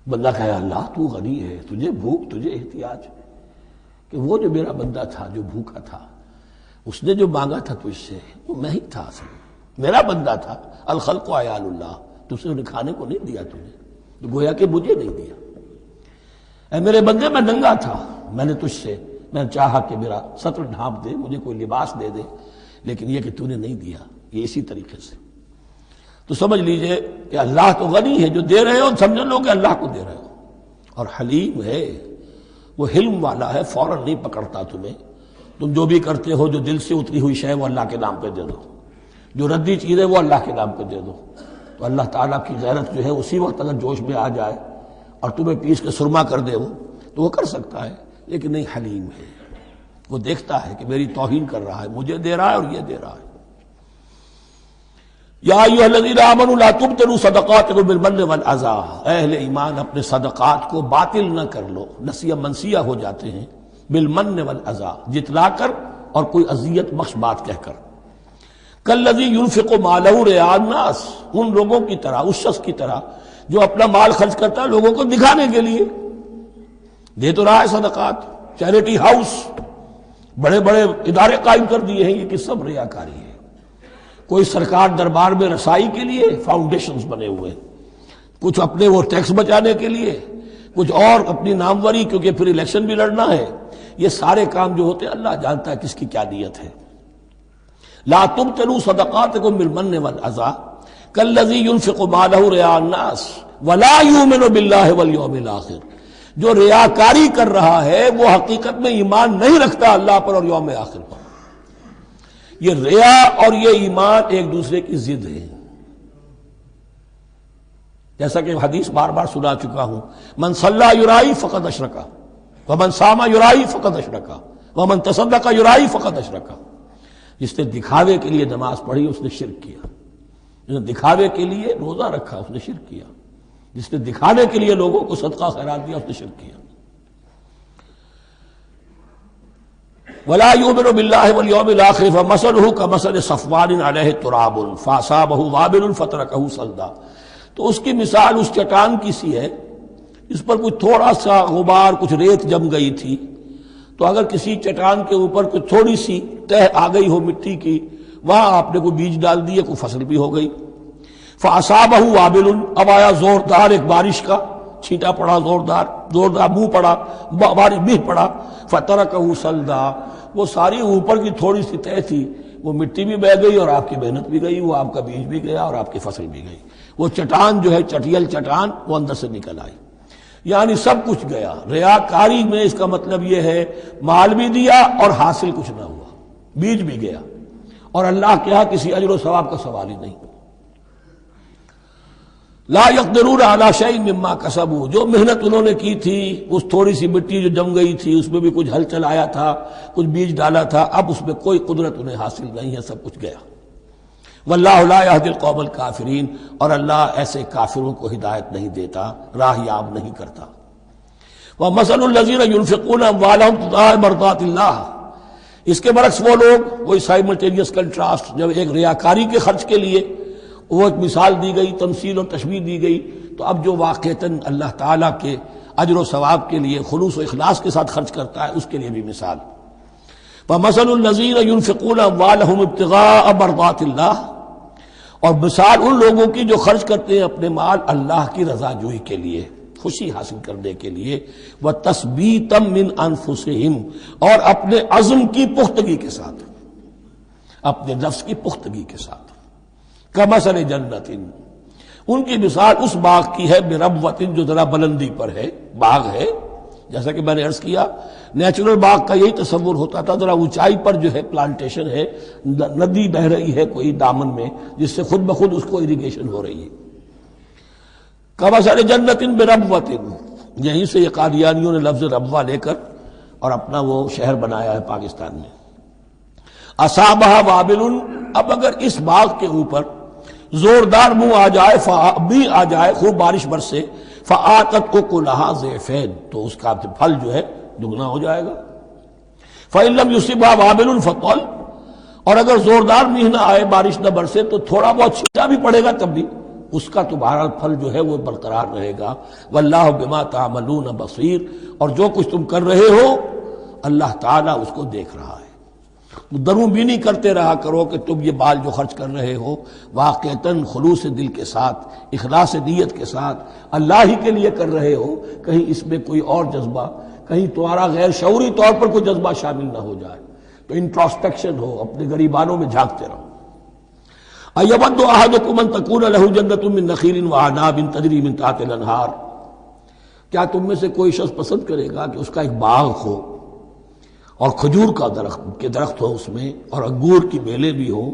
بندہ کہے اللہ تو غنی ہے، تجھے بھوک، تجھے احتیاج، کہ وہ جو میرا بندہ تھا جو بھوکا تھا اس نے جو مانگا تھا تجھ سے وہ میں ہی تھا، اصل میرا بندہ تھا۔ الخلق عیال اللہ، تجھ سے انہیں کھانے کو نہیں دیا تجھے، تو گویا کہ مجھے نہیں دیا۔ اے میرے بندے میں ننگا تھا، میں نے تجھ سے میں چاہا کہ میرا سطر ڈھانپ دے، مجھے کوئی لباس دے دے، لیکن یہ کہ تو نے نہیں دیا۔ یہ اسی طریقے سے تو سمجھ لیجئے کہ اللہ تو غنی ہے، جو دے رہے ہو سمجھ لو کہ اللہ کو دے رہے ہو، اور حلیم ہے، وہ حلم والا ہے، فوراً نہیں پکڑتا تمہیں۔ تم جو بھی کرتے ہو، جو دل سے اتری ہوئی شے وہ اللہ کے نام پہ دے دو، جو ردی چیز ہے وہ اللہ کے نام پہ دے دو، تو اللہ تعالیٰ کی غیرت جو ہے اسی وقت اگر جوش میں آ جائے اور تمہیں پیس کے سرما کر دے وہ، تو وہ کر سکتا ہے، لیکن نہیں، حلیم ہے، وہ دیکھتا ہے کہ میری توہین کر رہا ہے، مجھے دے رہا ہے اور یہ دے رہا ہے۔ یا ایھا الذین آمنوا لا تبطلوا صدقاتکم بالمن والاذی، اہل ایمان اپنے صدقات کو باطل نہ کر لو، نسیہ منسیہ ہو جاتے ہیں، بالمن والاذی، جتلا کر اور کوئی اذیت بخش بات کہہ کر۔ کالذی ينفق مالہ رئاء الناس، ان لوگوں کی طرح، اس شخص کی طرح جو اپنا مال خرچ کرتا ہے لوگوں کو دکھانے کے لیے، دے تو رہا ہے صدقات، چیریٹی ہاؤس، بڑے بڑے ادارے قائم کر دیے ہیں، یہ کہ سب ریاکاری ہے۔ کوئی سرکار دربار میں رسائی کے لیے فاؤنڈیشنز بنے ہوئے، کچھ اپنے وہ ٹیکس بچانے کے لیے، کچھ اور اپنی ناموری، کیونکہ پھر الیکشن بھی لڑنا ہے۔ یہ سارے کام جو ہوتے ہیں اللہ جانتا ہے کس کی کیا نیت ہے۔ لا تبطلوا صدقاتکم بالمن والاذی کالذی ينفق مالہ رئاء الناس ولا یؤمن باللہ والیوم الآخر، جو ریاکاری کر رہا ہے وہ حقیقت میں ایمان نہیں رکھتا اللہ پر اور یوم آخر پر۔ یہ ریا اور یہ ایمان ایک دوسرے کی ضد ہے، جیسا کہ حدیث بار بار سنا چکا ہوں، من صلی یرائی فقد اشرک ومن صام یرائی فقد اشرک ومن تصدق یرائی فقد اشرک۔ جس نے دکھاوے کے لیے نماز پڑھی اس نے شرک کیا، جس نے دکھاوے کے لیے روزہ رکھا اس نے شرک کیا، جس نے دکھانے کے لیے لوگوں کو صدقہ خیرات دیا اس نے شرک کیا۔ ولا یؤمن باللہ والیوم الآخر فمثلہ کمثل صفوان علیہ تراب فاصابہ وابل فترکہ صلدا، تو اس کی مثال اس چٹان کی سی ہے، اس پر کچھ تھوڑا سا غبار، کچھ ریت جم گئی تھی، تو اگر کسی چٹان کے اوپر کچھ تھوڑی سی تہ آ گئی ہو مٹی کی، وہاں آپ نے کوئی بیج ڈال دیے، کوئی فصل بھی ہو گئی۔ فاصابہ وابل، اب آیا زوردار ایک بارش کا چھینٹا پڑا، زوردار منہ پڑا، بارش بھی پڑا، فترکہ صلدا، وہ ساری اوپر کی تھوڑی سی تہ تھی، وہ مٹی بھی بہ گئی اور آپ کی محنت بھی گئی، وہ آپ کا بیج بھی گیا اور آپ کی فصل بھی گئی۔ وہ چٹان جو ہے چٹیل چٹان وہ اندر سے نکل آئی، یعنی سب کچھ گیا۔ ریاکاری میں اس کا مطلب یہ ہے مال بھی دیا اور حاصل کچھ نہ ہوا، بیج بھی گیا، اور اللہ کے ہاں کسی اجر و ثواب کا سوال ہی نہیں۔ لا یقدرون علی شیء مما کسبوا، جو محنت انہوں نے کی تھی، اس تھوڑی سی مٹی جو جم گئی تھی اس میں بھی کچھ ہل چلایا تھا، کچھ بیج ڈالا تھا، اب اس میں کوئی قدرت انہیں حاصل نہیں ہے، سب کچھ گیا۔ واللہ لا یہدی القوم الکافرین، اور اللہ ایسے کافروں کو ہدایت نہیں دیتا، راہ یاب نہیں کرتا۔ ومثل الذین ينفقون اموالهم ابتغاء مرضات اللہ، اس کے برعکس وہ لوگ، وہی سائملٹینیس کنٹراسٹ، جب ایک ریاکاری کے خرچ کے لیے وہ ایک مثال دی گئی، تمثیل اور تشبیہ دی گئی، تو اب جو واقعتاً اللہ تعالیٰ کے اجر و ثواب کے لیے خلوص و اخلاص کے ساتھ خرچ کرتا ہے اس کے لیے بھی مثال۔ ومثل الذین ينفقون اموالهم ابتغاء مرضات اللہ، اور مثال ان لوگوں کی جو خرچ کرتے ہیں اپنے مال اللہ کی رضا جوئی کے لیے، خوشی حاصل کرنے کے لیے، وَتَثْبِيتًا مِّنْ أَنفُسِهِمْ، اور اپنے عزم کی پختگی کے ساتھ، اپنے نفس کی پختگی کے ساتھ۔ کمثل جنت، ان کی مثال اس باغ کی ہے بربوۃ جو ذرا بلندی پر ہے، باغ ہے، جیسا کہ میں نے عرض کیا نیچرل باغ کا یہی تصور ہوتا تھا، ذرا اونچائی پر جو ہے پلانٹیشن ہے، ندی بہ رہی ہے کوئی دامن میں جس سے خود بخود اس کو اریگیشن ہو رہی ہے۔ کمثل جنت بربوۃ، یہیں سے یہ قادیانیوں نے لفظ ربوہ لے کر اور اپنا وہ شہر بنایا ہے پاکستان میں۔ اصابہ وابل، اب اگر اس باغ کے اوپر زوردار منہ آ جائے، بھی آ جائے، خوب بارش برسے، فآتت اکلھا ضعفین، تو اس کا پھل جو ہے دگنا ہو جائے گا۔ فإن لم يصبها وابل فطل، اور اگر زوردار میہ نہ آئے، بارش نہ برسے، تو تھوڑا بہت چھینٹا بھی پڑے گا تب بھی اس کا تو بہرحال پھل جو ہے وہ برقرار رہے گا۔ واللہ بما تعملون بصیر، اور جو کچھ تم کر رہے ہو اللہ تعالیٰ اس کو دیکھ رہا ہے۔ دروں بینی کرتے رہا کرو کہ تم یہ بال جو خرچ کر رہے ہو واقعتاً خلوص دل کے ساتھ، اخلاص نیت کے ساتھ اللہ ہی کے لیے کر رہے ہو، کہیں اس میں کوئی اور جذبہ، کہیں تمہارا غیر شعوری طور پر کوئی جذبہ شامل نہ ہو جائے، تو انٹراسپیکشن ہو، اپنے غریبانوں میں جھانکتے رہو۔ ایود احدکم ان تکون لہ جنۃ من نخیل وعناب تجری من تحتہا الانہار، کیا تم میں سے کوئی شخص پسند کرے گا کہ اس کا ایک باغ ہو اور کھجور کا درخت ہو اس میں، اور انگور کی بیلیں بھی ہوں،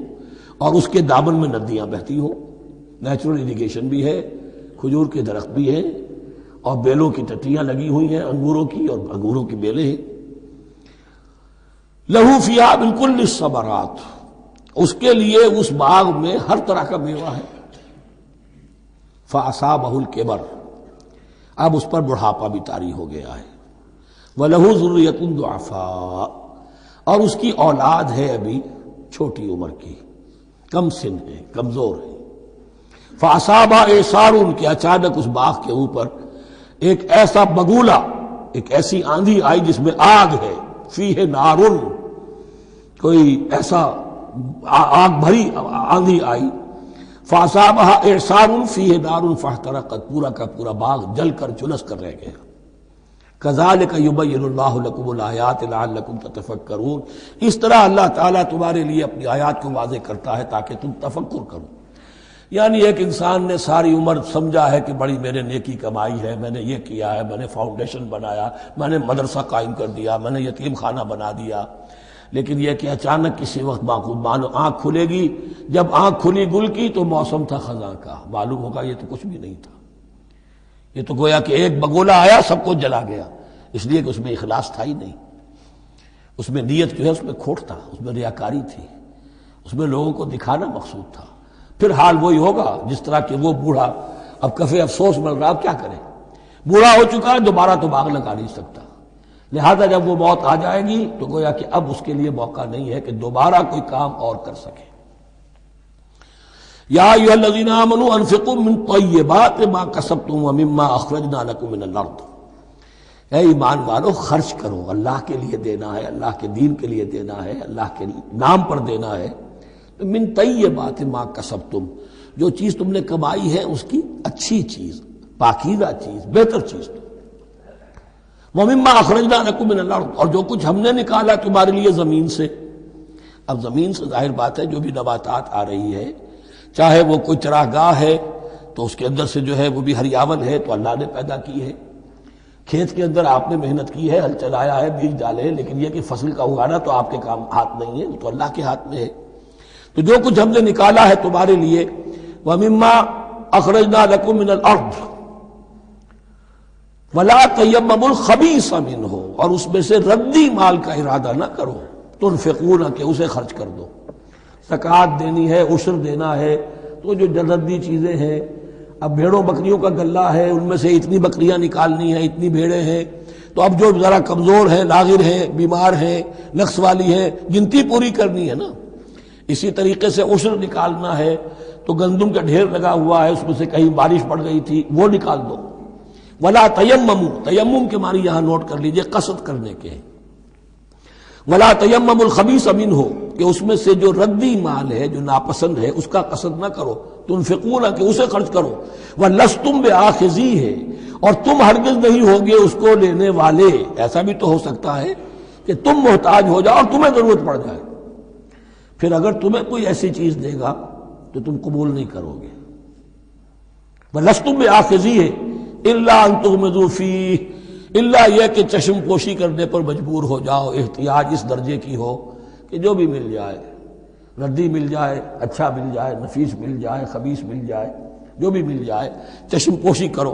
اور اس کے دامن میں ندیاں بہتی ہوں، نیچرل اریگیشن بھی ہے، کھجور کے درخت بھی ہیں، اور بیلوں کی ٹٹیاں لگی ہوئی ہیں انگوروں کی، اور انگوروں کی بیلیں ہیں۔ لہو فیہا من کل الثمرات، اس کے لیے اس باغ میں ہر طرح کا میوہ ہے۔ فاصابہ الکبر، اب اس پر بڑھاپا بھی طاری ہو گیا ہے۔ وَلَهُ ذُرِّيَّةٌ ضُعَفَاء، اور اس کی اولاد ہے ابھی چھوٹی عمر کی، کم سن ہے، کمزور ہے۔ فَأَصَابَهَا إِعْصَارٌ، کہ اچانک اس باغ کے اوپر ایک ایسا بگولا، ایک ایسی آندھی آئی جس میں آگ ہے، فیہ نارٌ، کوئی ایسا آگ بھری آندھی آئی۔ فَأَصَابَهَا إِعْصَارٌ فِيهِ نَارٌ فَاحْتَرَقَتْ، پورا کا پورا باغ جل کر جلس کر رہ گیا۔ کذالک یبین اللہ لکم الآیات لعلکم تتفکرون، اس طرح اللہ تعالیٰ تمہارے لیے اپنی آیات کو واضح کرتا ہے تاکہ تم تفکر کرو۔ یعنی ایک انسان نے ساری عمر سمجھا ہے کہ بڑی میں نے نیکی کمائی ہے، میں نے یہ کیا ہے، میں نے فاؤنڈیشن بنایا، میں نے مدرسہ قائم کر دیا، میں نے یتیم خانہ بنا دیا، لیکن یہ کہ اچانک کسی وقت مانو آنکھ کھلے گی، جب آنکھ کھلی گل کی تو موسم تھا خزاں کا، معلوم ہوگا یہ تو کچھ بھی نہیں تھا، یہ تو گویا کہ ایک بگولا آیا سب کو جلا گیا، اس لیے کہ اس میں اخلاص تھا ہی نہیں، اس میں نیت جو ہے اس میں کھوٹ تھا، اس میں ریاکاری تھی، اس میں لوگوں کو دکھانا مقصود تھا۔ پھر حال وہی ہوگا جس طرح کہ وہ بوڑھا اب کفے افسوس مل رہا، اب کیا کرے، بوڑھا ہو چکا ہے، دوبارہ تو باغ لگا نہیں سکتا، لہذا جب وہ موت آ جائے گی تو گویا کہ اب اس کے لیے موقع نہیں ہے کہ دوبارہ کوئی کام اور کر سکے۔ یا ایھا الذین آمنوا انفقوا من طیبات ما کسبتم ومما اخرجنا لکم من الارض، اے ایمان والو خرچ کرو، اللہ کے لیے دینا ہے، اللہ کے دین کے لیے دینا ہے، اللہ کے نام پر دینا ہے۔ من طیبات ما کسبتم، جو چیز تم نے کمائی ہے اس کی اچھی چیز، پاکیزہ چیز، بہتر چیز۔ ومما اخرجنا لکم من الارض، اور جو کچھ ہم نے نکالا تمہارے لیے زمین سے۔ اب زمین سے ظاہر بات ہے جو بھی نباتات آ رہی ہے، چاہے وہ کوئی چراہ گاہ ہے تو اس کے اندر سے جو ہے وہ بھی ہریاول ہے تو اللہ نے پیدا کی ہے، کھیت کے اندر آپ نے محنت کی ہے، ہل چلایا ہے، بیج ڈالے ہیں، لیکن یہ کہ فصل کا اگانا تو آپ کے کام ہاتھ نہیں ہے، تو اللہ کے ہاتھ میں ہے۔ تو جو کچھ ہم نے نکالا ہے تمہارے لیے، وَمِمَّا أَخْرَجْنَا لَكُم مِّنَ الْأَرْضِ وَلَا تَيَمَّمُوا الْخَبِيثَ مِنْهُ، اور اس میں سے ردی مال کا ارادہ نہ کرو، تنفقون، کہ اسے خرچ کر دو، زکوٰۃ دینی ہے، عشر دینا ہے، تو جو ردی چیزیں ہیں، اب بھیڑوں بکریوں کا غلہ ہے، ان میں سے اتنی بکریاں نکالنی ہیں، اتنی بھیڑیں ہیں، تو اب جو ذرا کمزور ہیں، لاغر ہیں، بیمار ہیں، نقص والی ہیں، گنتی پوری کرنی ہے نا۔ اسی طریقے سے عشر نکالنا ہے، تو گندم کا ڈھیر لگا ہوا ہے، اس میں سے کہیں بارش پڑ گئی تھی، وہ نکال دو۔ ولا تیمموا، تیمم کے معنی یہاں نوٹ کر لیجئے قصد کرنے کے ہیں۔ ولا تیمموا الخبیث منہ، کہ اس میں سے جو ردی مال ہے، جو ناپسند ہے، اس کا قصد نہ کرو، تنفقون، کہ اسے خرچ کرو، وَلَسْتُمْ بِآخِذِیہ، اور تم ہرگز نہیں ہوگے اس کو لینے والے۔ ایسا بھی تو ہو سکتا ہے کہ تم محتاج ہو جاؤ اور تمہیں ضرورت پڑ جائے، پھر اگر تمہیں کوئی ایسی چیز دے گا تو تم قبول نہیں کرو گے۔ وَلَسْتُم بِآخِذِيهِ إِلَّا أَن تُغْمِضُوا فِيهِ، الا یہ کہ چشم پوشی کرنے پر مجبور ہو جاؤ، احتیاج اس درجے کی ہو کہ جو بھی مل جائے، ردی مل جائے، اچھا مل جائے، نفیس مل جائے، خبیث مل جائے، جو بھی مل جائے چشم پوشی کرو۔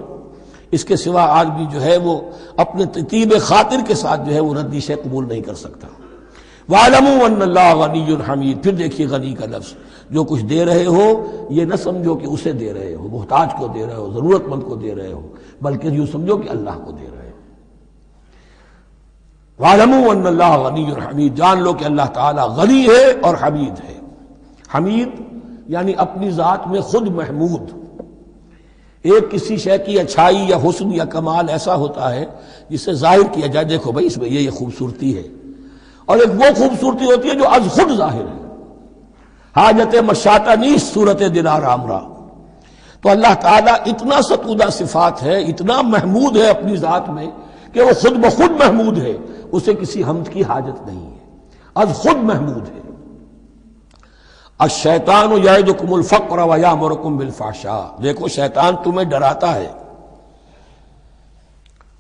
اس کے سوا آدمی جو ہے وہ اپنے طیب خاطر کے ساتھ جو ہے وہ ردی سے قبول نہیں کر سکتا۔ وَاعْلَمُوا أَنَّ اللَّهَ غَنِيٌّ حَمِيدٌ، پھر دیکھیے غنی کا لفظ، جو کچھ دے رہے ہو یہ نہ سمجھو کہ اسے دے رہے ہو، محتاج کو دے رہے ہو، ضرورت مند کو دے رہے ہو، بلکہ یوں سمجھو کہ اللہ کو دے رہے ہو۔ وَاعْلَمُوا أَنَّ اللَّهَ غَنِيٌّ حَمِيدٌ، جان لو کہ اللہ تعالیٰ غنی ہے اور حمید ہے۔ حمید یعنی اپنی ذات میں خود محمود۔ ایک کسی شے کی اچھائی یا حسن یا کمال ایسا ہوتا ہے جسے ظاہر کیا جائے، دیکھو بھائی اس میں یہ خوبصورتی ہے، اور ایک وہ خوبصورتی ہوتی ہے جو از خود ظاہر ہے۔ حاجت مشاطہ نیست صورت دلار آمرا۔ تو اللہ تعالیٰ اتنا ستودہ صفات ہے، اتنا محمود ہے اپنی ذات میں کہ وہ خود بخود محمود ہے، اسے کسی حمد کی حاجت نہیں ہے، از خود محمود ہے۔ الشیطان یعدکم الفقر ویامرکم بالفحشاء، دیکھو شیطان تمہیں ڈراتا ہے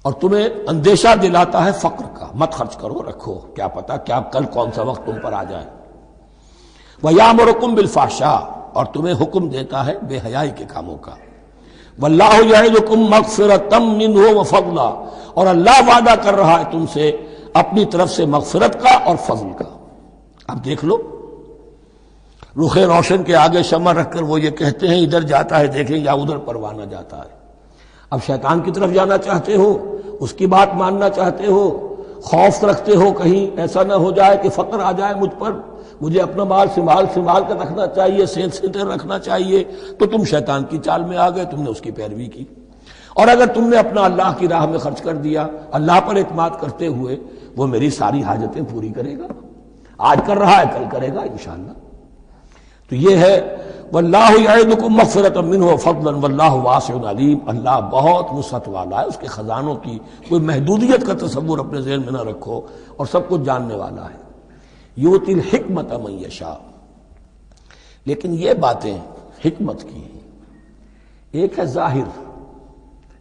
اور تمہیں اندیشہ دلاتا ہے فقر کا، مت خرچ کرو، رکھو، کیا پتا کیا کل کون سا وقت تم پر آ جائے۔ وَيَأْمُرُكُمْ بِالْفَحْشَاءِ، اور تمہیں حکم دیتا ہے بے حیائی کے کاموں کا۔ وَاللَّهُ يَعِدُكُمْ مَغْفِرَةً مِّنْهُ وَفَضْلًا، اور اللہ وعدہ کر رہا ہے تم سے اپنی طرف سے مغفرت کا اور فضل کا۔ اب دیکھ لو، رخ روشن کے آگے شمع رکھ کر وہ یہ کہتے ہیں ادھر جاتا ہے دیکھیں یا ادھر پروانہ جاتا ہے۔ اب شیطان کی طرف جانا چاہتے ہو، اس کی بات ماننا چاہتے ہو، خوف رکھتے ہو کہیں ایسا نہ ہو جائے کہ فقر آ جائے مجھ پر، مجھے اپنا مال سنبھال کر رکھنا چاہیے، صحت سے رکھنا چاہیے، تو تم شیطان کی چال میں آ گئے، تم نے اس کی پیروی کی۔ اور اگر تم نے اپنا اللہ کی راہ میں خرچ کر دیا، اللہ پر اعتماد کرتے ہوئے، وہ میری ساری حاجتیں پوری کرے گا، آج کر رہا ہے کل کرے گا انشاءاللہ۔ تو یہ ہے واللہ یعدکم مغفرۃ منہ وفضلا واللہ واسع علیم، اللہ بہت وسعت والا ہے، اس کے خزانوں کی کوئی محدودیت کا تصور اپنے ذہن میں نہ رکھو، اور سب کچھ جاننے والا ہے۔ یؤتی الحکمۃ من یشاء، لیکن یہ باتیں حکمت کی ہیں، ایک ہے ظاہر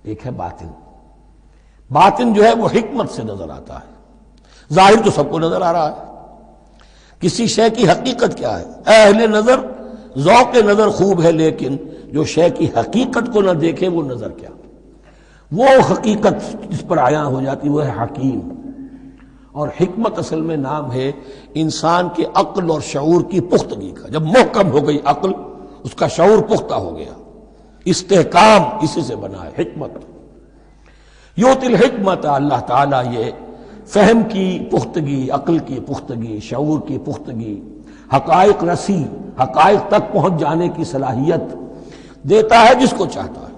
ایک ہے باطن۔ باطن جو ہے وہ حکمت سے نظر آتا ہے، ظاہر تو سب کو نظر آ رہا ہے۔ کسی شے کی حقیقت کیا ہے؟ اہل نظر ذوق نظر خوب ہے، لیکن جو شے کی حقیقت کو نہ دیکھے وہ نظر کیا؟ وہ حقیقت جس پر عیاں ہو جاتی وہ ہے حکیم۔ اور حکمت اصل میں نام ہے انسان کے عقل اور شعور کی پختگی کا۔ جب محکم ہو گئی عقل، اس کا شعور پختہ ہو گیا، استحکام اسی سے بنا ہے حکمت۔ یؤتی الحکمت، اللہ تعالیٰ یہ فہم کی پختگی، عقل کی پختگی، شعور کی پختگی، حقائق رسی، حقائق تک پہنچ جانے کی صلاحیت دیتا ہے جس کو چاہتا ہے۔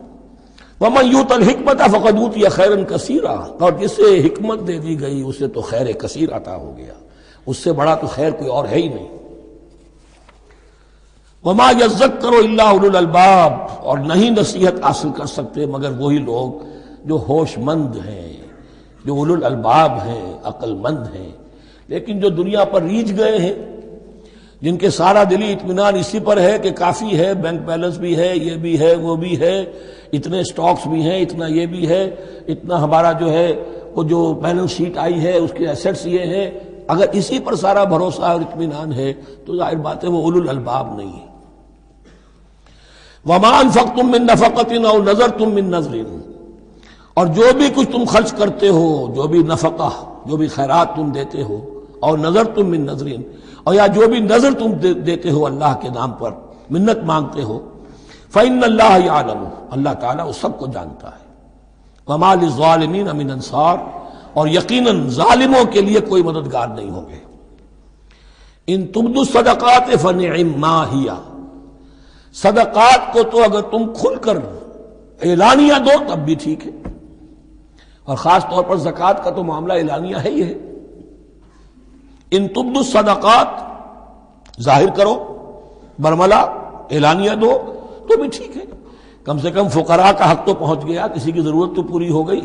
وَمَن یُؤْتَ الْحِکْمَةَ فَقَدْ أُوتِیَ خَیْرًا کَثِیرًا، اور جسے حکمت دے دی گئی اسے تو خیر کثیر عطا ہو گیا، اس سے بڑا تو خیر کوئی اور ہے ہی نہیں۔ وَمَا يَذَّكَّرُ إِلَّا أُولُو الْأَلْبَابِ، اور نہیں نصیحت حاصل کر سکتے مگر وہی لوگ جو ہوش مند ہیں، جو اولو الالباب ہیں، عقل مند ہیں۔ لیکن جو دنیا پر ریچھ گئے ہیں، جن کے سارا دلی اطمینان اسی پر ہے کہ کافی ہے، بینک بیلنس بھی ہے، یہ بھی ہے، وہ بھی ہے، اتنے سٹاکس بھی ہیں، اتنا یہ بھی ہے، اتنا ہمارا جو ہے وہ جو بیلنس شیٹ آئی ہے اس کے ایسٹس یہ ہیں، اگر اسی پر سارا بھروسہ اور اطمینان ہے تو ظاہر بات ہے وہ اولو الالباب نہیں ہے۔ وَمَا أَنفَقْتُم مِّن نَفَقَةٍ أَوْ نَذَرْتُم مِّن نَذْرٍ، اور جو بھی کچھ تم خرچ کرتے ہو، جو بھی نفقہ، جو بھی خیرات تم دیتے ہو، اور نظر تم من نظرین، اور یا جو بھی نظر تم دیتے ہو اللہ کے نام پر، منت مانگتے ہو، فإن اللہ یعلم، اللہ تعالیٰ اس سب کو جانتا ہے۔ وما للظالمین من انصار، اور یقیناً ظالموں کے لیے کوئی مددگار نہیں ہوں گے۔ ان تبدوا الصدقات فنعما ہی، صدقات کو تو اگر تم کھل کر اعلانیہ دو تب بھی ٹھیک ہے، اور خاص طور پر زکوٰۃ کا تو معاملہ اعلانیہ ہے ہی ہے۔ ان تبدوا الصدقات، ظاہر کرو، برملا اعلانیہ دو تو بھی ٹھیک ہے، کم سے کم فقراء کا حق تو پہنچ گیا، کسی کی ضرورت تو پوری ہو گئی۔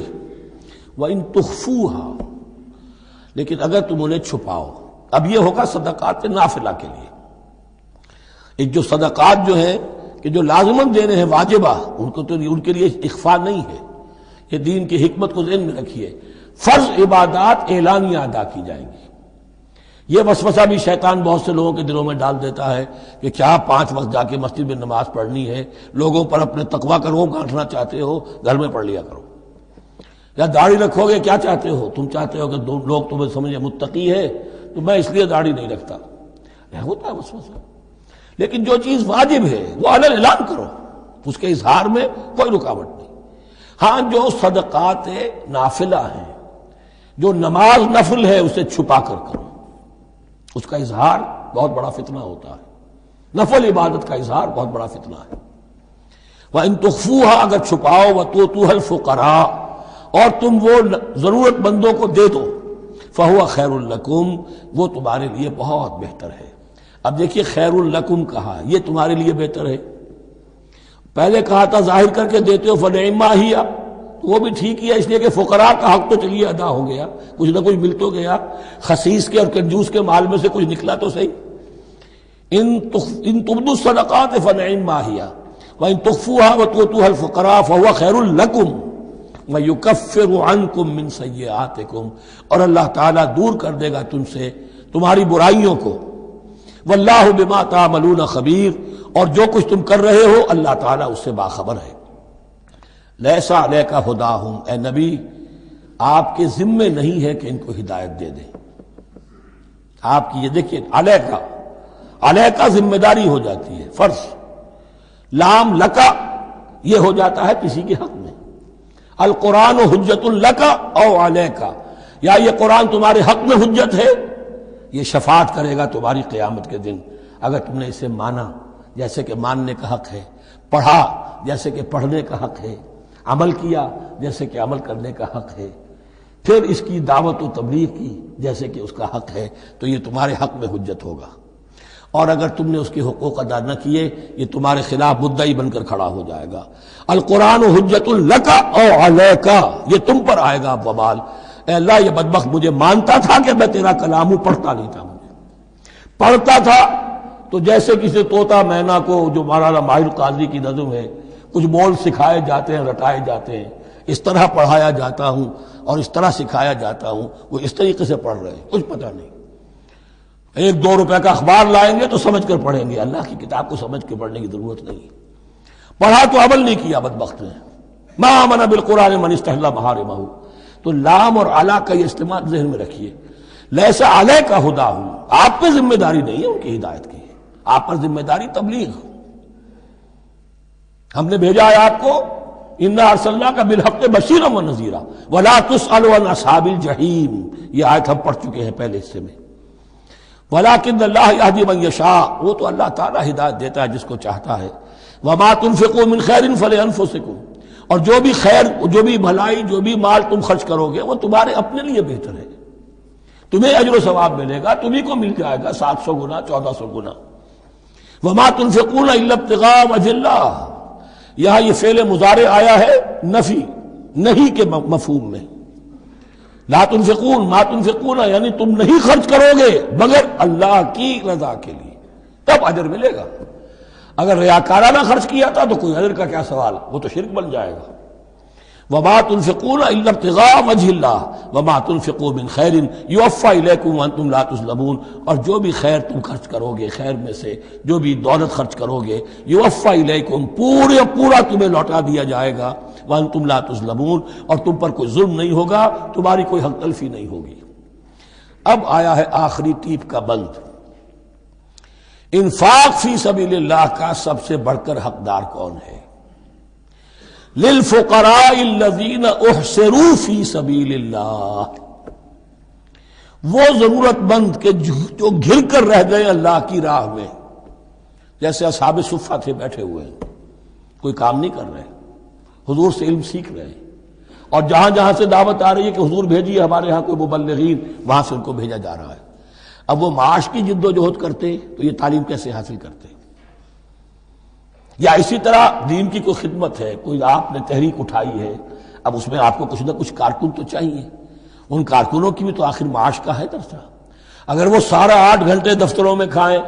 وَإِن تُخْفُوهَا، لیکن اگر تم انہیں چھپاؤ، اب یہ ہوگا صدقات نافلہ کے لیے۔ ایک جو صدقات جو ہیں کہ جو لازمن دینے ہیں واجبہ ان کو تو ان کے لیے اخفا نہیں ہے، یہ دین کی حکمت کو ذہن میں رکھیے، فرض عبادات اعلانیہ ادا کی جائیں گی۔ یہ وسوسہ بھی شیطان بہت سے لوگوں کے دلوں میں ڈال دیتا ہے کہ کیا 5 وقت جا کے مسجد میں نماز پڑھنی ہے، لوگوں پر اپنے تقویٰ کا روب گانٹھنا چاہتے ہو، گھر میں پڑھ لیا کرو، یا داڑھی رکھو گے کیا چاہتے ہو، تم چاہتے ہو کہ لوگ تمہیں سمجھے متقی ہے تو میں اس لیے داڑھی نہیں رکھتا، ہوتا ہے وسوسہ۔ لیکن جو چیز واجب ہے وہ علی اعلان کرو، اس کے اظہار میں کوئی رکاوٹ نہیں۔ ہاں جو صدقات نافلہ ہیں، جو نماز نفل ہے اسے چھپا کر کرو، اس کا اظہار بہت بڑا فتنہ ہوتا ہے، نفل عبادت کا اظہار بہت بڑا فتنہ ہے۔ وَإِن تُخْفُوهَا اگر چھپاؤ وَتُؤْتُوهَا الْفُقَرَاءَ اور تم وہ ضرورت مندوں کو دے دو، فَهُوَ خَيْرٌ لَكُمْ وہ تمہارے لیے بہت بہتر ہے۔ اب دیکھیے خیر لکم کہا، یہ تمہارے لیے بہتر ہے۔ پہلے کہا تھا ظاہر کر کے دیتے ہو فنعما ہی، وہ بھی ٹھیک ہی ہے، اس لیے کہ فقراء کا حق تو چلیے ادا ہو گیا، کچھ نہ کچھ مل تو گیا، خسیس کے اور کنجوس کے مال میں سے کچھ نکلا تو صحیح۔ ان تبدوا الصدقات فنعما ہی وان تخفوها وتؤتوها الفقراء فهو خیر لکم ویکفر عنکم من سیئاتکم اور اللہ تعالیٰ دور کر دے گا تم سے تمہاری برائیوں کو، واللہ بما تعملون خبیر اور جو کچھ تم کر رہے ہو اللہ تعالیٰ اس سے باخبر ہے۔ لیس علیک ھداھم اے نبی آپ کے ذمے نہیں ہے کہ ان کو ہدایت دے دیں، آپ کی یہ دیکھیے علیکا ذمہ داری ہو جاتی ہے، فرض، لام لکا یہ ہو جاتا ہے کسی کے حق میں، القرآن حجت لکا او علیکا، یا یہ قرآن تمہارے حق میں حجت ہے، یہ شفاعت کرے گا تمہاری قیامت کے دن اگر تم نے اسے مانا جیسے کہ ماننے کا حق ہے، پڑھا جیسے کہ پڑھنے کا حق ہے، عمل کیا جیسے کہ عمل کرنے کا حق ہے، پھر اس کی دعوت و تبلیغ کی جیسے کہ اس کا حق ہے، تو یہ تمہارے حق میں حجت ہوگا۔ اور اگر تم نے اس کے حقوق ادا نہ کیے یہ تمہارے خلاف مدعی بن کر کھڑا ہو جائے گا۔ القرآن حجت لک او علیک، یہ تم پر آئے گا وبال۔ اے اللہ یہ بدبخت مجھے مانتا تھا کہ میں تیرا کلام ہوں، پڑھتا نہیں تھا، مجھے پڑھتا تھا تو جیسے کسی طوطا مینا کو، جو مولانا ماہر قاضی کی نظم ہے، کچھ بول سکھائے جاتے ہیں، رٹائے جاتے ہیں، اس طرح پڑھایا جاتا ہوں اور اس طرح سکھایا جاتا ہوں، وہ اس طریقے سے پڑھ رہے ہیں، کچھ پتہ نہیں۔ 1-2 روپے کا اخبار لائیں گے تو سمجھ کر پڑھیں گے، اللہ کی کتاب کو سمجھ کے پڑھنے کی ضرورت نہیں، پڑھا تو عمل نہیں کیا بدبخت نے۔ ما آمن بالقرآن من استحل محارمہ، تو لام اور علا کا یہ استعمال ذہن میں رکھیے۔ لیس علیک ھداھم، آپ پہ ذمہ داری نہیں ہے ان کی ہدایت کی، آپ پر ذمہ داری تبلیغ۔ ہم نے بھیجا ہے آپ کو، انا ارسلناک بالحق بشیرا ونذیرا ولا تسأل عن اصحاب الجحیم، یہ آیت ہم پڑھ چکے ہیں پہلے حصے میں۔ ولکن اللہ یہدی من یشاء، وہ تو اللہ تعالیٰ ہدایت دیتا ہے جس کو چاہتا ہے۔ وما تنفقوا من خیر فلانفسکم، اور جو بھی خیر، جو بھی بھلائی، جو بھی مال تم خرچ کرو گے وہ تمہارے اپنے لیے بہتر ہے، تمہیں اجر و ثواب ملے گا، تمہیں کو مل جائے گا 700 گنا 1400 گنا۔ وما تنفقون الا ابتغاء وجه اللہ، یہاں یہ فعل مضارع آیا ہے نفی نہیں کے مفہوم میں، لا تنفقون ما تنفقون یعنی تم نہیں خرچ کرو گے مگر اللہ کی رضا کے لیے، تب اجر ملے گا۔ اگر ریاکارانہ خرچ کیا تھا تو کوئی اجر کا کیا سوال، وہ تو شرک بن جائے گا۔ وما تنفقون الا ابتغاء وجه اللہ وما تنفقوا من خیر یوفى الیکم وانتم لا تظلمون، اور جو بھی خیر تم خرچ کرو گے، خیر میں سے جو بھی دولت خرچ کرو گے، یوفى الیکم پورا تمہیں لوٹا دیا جائے گا، وانتم لا تظلمون اور تم پر کوئی ظلم نہیں ہوگا، تمہاری کوئی حق تلفی نہیں ہوگی۔ اب آیا ہے آخری ٹیپ کا بند، انفاق فی سبیل اللہ کا سب سے بڑھ کر حقدار کون ہے؟ للفقراء الذین احصروا فی سبیل اللہ، وہ ضرورت مند کے جو گھر کر رہ گئے اللہ کی راہ میں، جیسے اصحاب صفہ تھے بیٹھے ہوئے ہیں، کوئی کام نہیں کر رہے، حضور سے علم سیکھ رہے ہیں، اور جہاں جہاں سے دعوت آ رہی ہے کہ حضور بھیجیے ہمارے ہاں کوئی مبلغین، وہاں سے ان کو بھیجا جا رہا ہے۔ اب وہ معاش کی جد و جہد کرتے تو یہ تعلیم کیسے حاصل کرتے؟ یا اسی طرح دین کی کوئی خدمت ہے، کوئی آپ نے تحریک اٹھائی ہے، اب اس میں آپ کو کچھ نہ کچھ کارکن تو چاہیے، ان کارکنوں کی بھی تو آخر معاش کا ہے درجہ۔ اگر وہ سارا 8 گھنٹے دفتروں میں کھائیں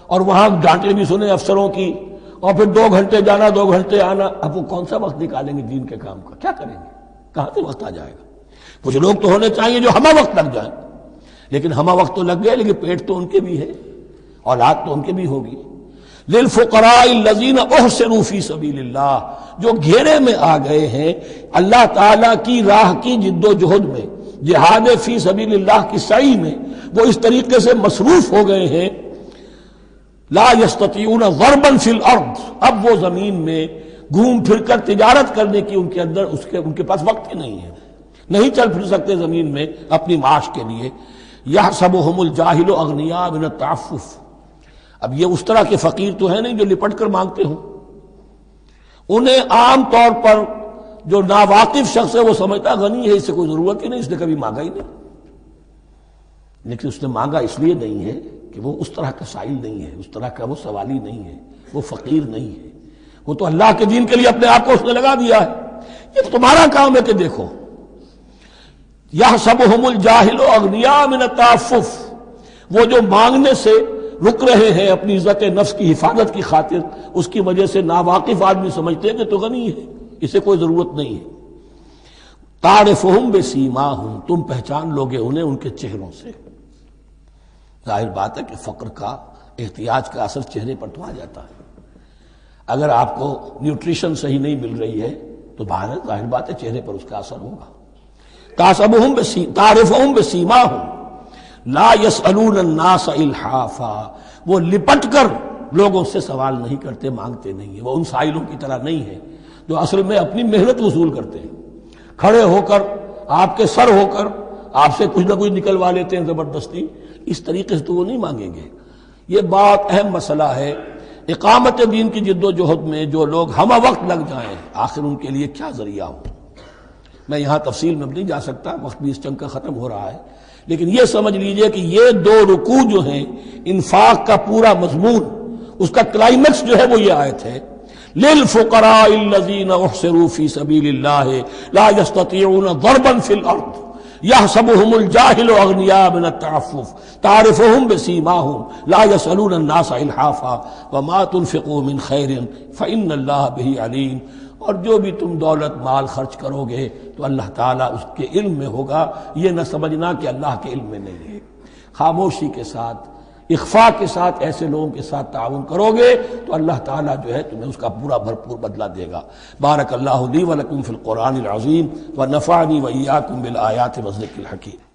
اور وہاں ڈانٹیں بھی سنیں افسروں کی، اور پھر 2 گھنٹے جانا 2 گھنٹے آنا، اب وہ کون سا وقت نکالیں گے دین کے کام کا؟ کیا کریں گے؟ کہاں سے وقت آ جائے گا؟ کچھ لوگ تو ہونے چاہیے جو ہمہ وقت لگ جائیں، لیکن ہمہ وقت تو لگ گئے، لیکن پیٹ تو ان کے بھی ہے، اولاد تو ان کے بھی ہوگی۔ للفقراء الذین احصروا فی سبیل اللہ، جو گھیرے میں آ گئے ہیں اللہ تعالیٰ کی راہ کی جد و جہد میں، جہاد فی سبیل اللہ کی سعی میں، وہ اس طریقے سے مصروف ہو گئے ہیں، لا یستطیعون ضربا فی الارض، اب وہ زمین میں گھوم پھر کر تجارت کرنے کی ان کے اندر ان کے پاس وقت ہی نہیں ہے، نہیں چل پھر سکتے زمین میں اپنی معاش کے لیے۔ یحسبهم الجاہل اغنیاء من التعفف، اب یہ اس طرح کے فقیر تو ہیں نہیں جو لپٹ کر مانگتے ہوں، انہیں عام طور پر جو ناواقف شخص ہے وہ سمجھتا غنی ہے، اس سے کوئی ضرورت ہی نہیں، اس نے کبھی مانگا ہی نہیں، لیکن اس نے مانگا اس لیے نہیں ہے کہ وہ اس طرح کا سائل نہیں ہے، اس طرح کا وہ سوالی نہیں ہے، وہ فقیر نہیں ہے، وہ تو اللہ کے دین کے لیے اپنے آپ کو اس نے لگا دیا ہے۔ یہ تو تمہارا کام ہے کہ دیکھو، یحسبهم الجاہل اغنیاء من التعفف، وہ جو مانگنے سے رک رہے ہیں اپنی عزت نفس کی حفاظت کی خاطر، اس کی وجہ سے ناواقف آدمی سمجھتے ہیں کہ تو غنی ہے، اسے کوئی ضرورت نہیں ہے۔ تعرفهم بسیماہم، تم پہچان لوگے انہیں ان کے چہروں سے۔ ظاہر بات ہے کہ فقر کا، احتیاج کا اثر چہرے پر تو آ جاتا ہے۔ اگر آپ کو نیوٹریشن صحیح نہیں مل رہی ہے تو ظاہر بات ہے چہرے پر اس کا اثر ہوگا۔ تعرفهم بسیماہم لا يسألون الناس الحافا، وہ لپٹ کر لوگوں سے سوال نہیں کرتے، مانگتے نہیں ہیں، وہ ان سائلوں کی طرح نہیں ہے جو اصل میں اپنی محنت وصول کرتے ہیں، کھڑے ہو کر آپ کے سر ہو کر آپ سے کچھ نہ کچھ نکلوا لیتے ہیں زبردستی، اس طریقے سے تو وہ نہیں مانگیں گے۔ یہ بات اہم مسئلہ ہے۔ اقامت دین کی جد و جہد میں جو لوگ ہمہ وقت لگ جائیں، آخر ان کے لیے کیا ذریعہ ہو؟ میں یہاں تفصیل میں نہیں جا سکتا، وقت بھی اس چنگ کا ختم ہو رہا ہے، لیکن یہ سمجھ لیجئے کہ یہ 2 رکوع جو ہیں، انفاق کا پورا مضمون، اس کا کلائمیکس جو ہے وہ یہ آیت ہے، للفقراء الذین احصروا فی سبیل اللہ لا یستطیعون ضربا فی الارض یحسبهم الجاہل اغنیاء من التعفف تعرفهم بسیماہم لا يسألون الناس الحافا وما تنفقوا من خیر فإن اللہ بہ علیم۔ اور جو بھی تم دولت مال خرچ کرو گے تو اللہ تعالیٰ اس کے علم میں ہوگا، یہ نہ سمجھنا کہ اللہ کے علم میں نہیں ہے۔ خاموشی کے ساتھ، اخفاء کے ساتھ ایسے لوگوں کے ساتھ تعاون کرو گے تو اللہ تعالیٰ جو ہے تمہیں اس کا پورا بھرپور بدلہ دے گا۔ بارک اللہ لی و لکم فی القرآن العظیم ونفعنی و ایاکم بالآیات والذکر الحکیم۔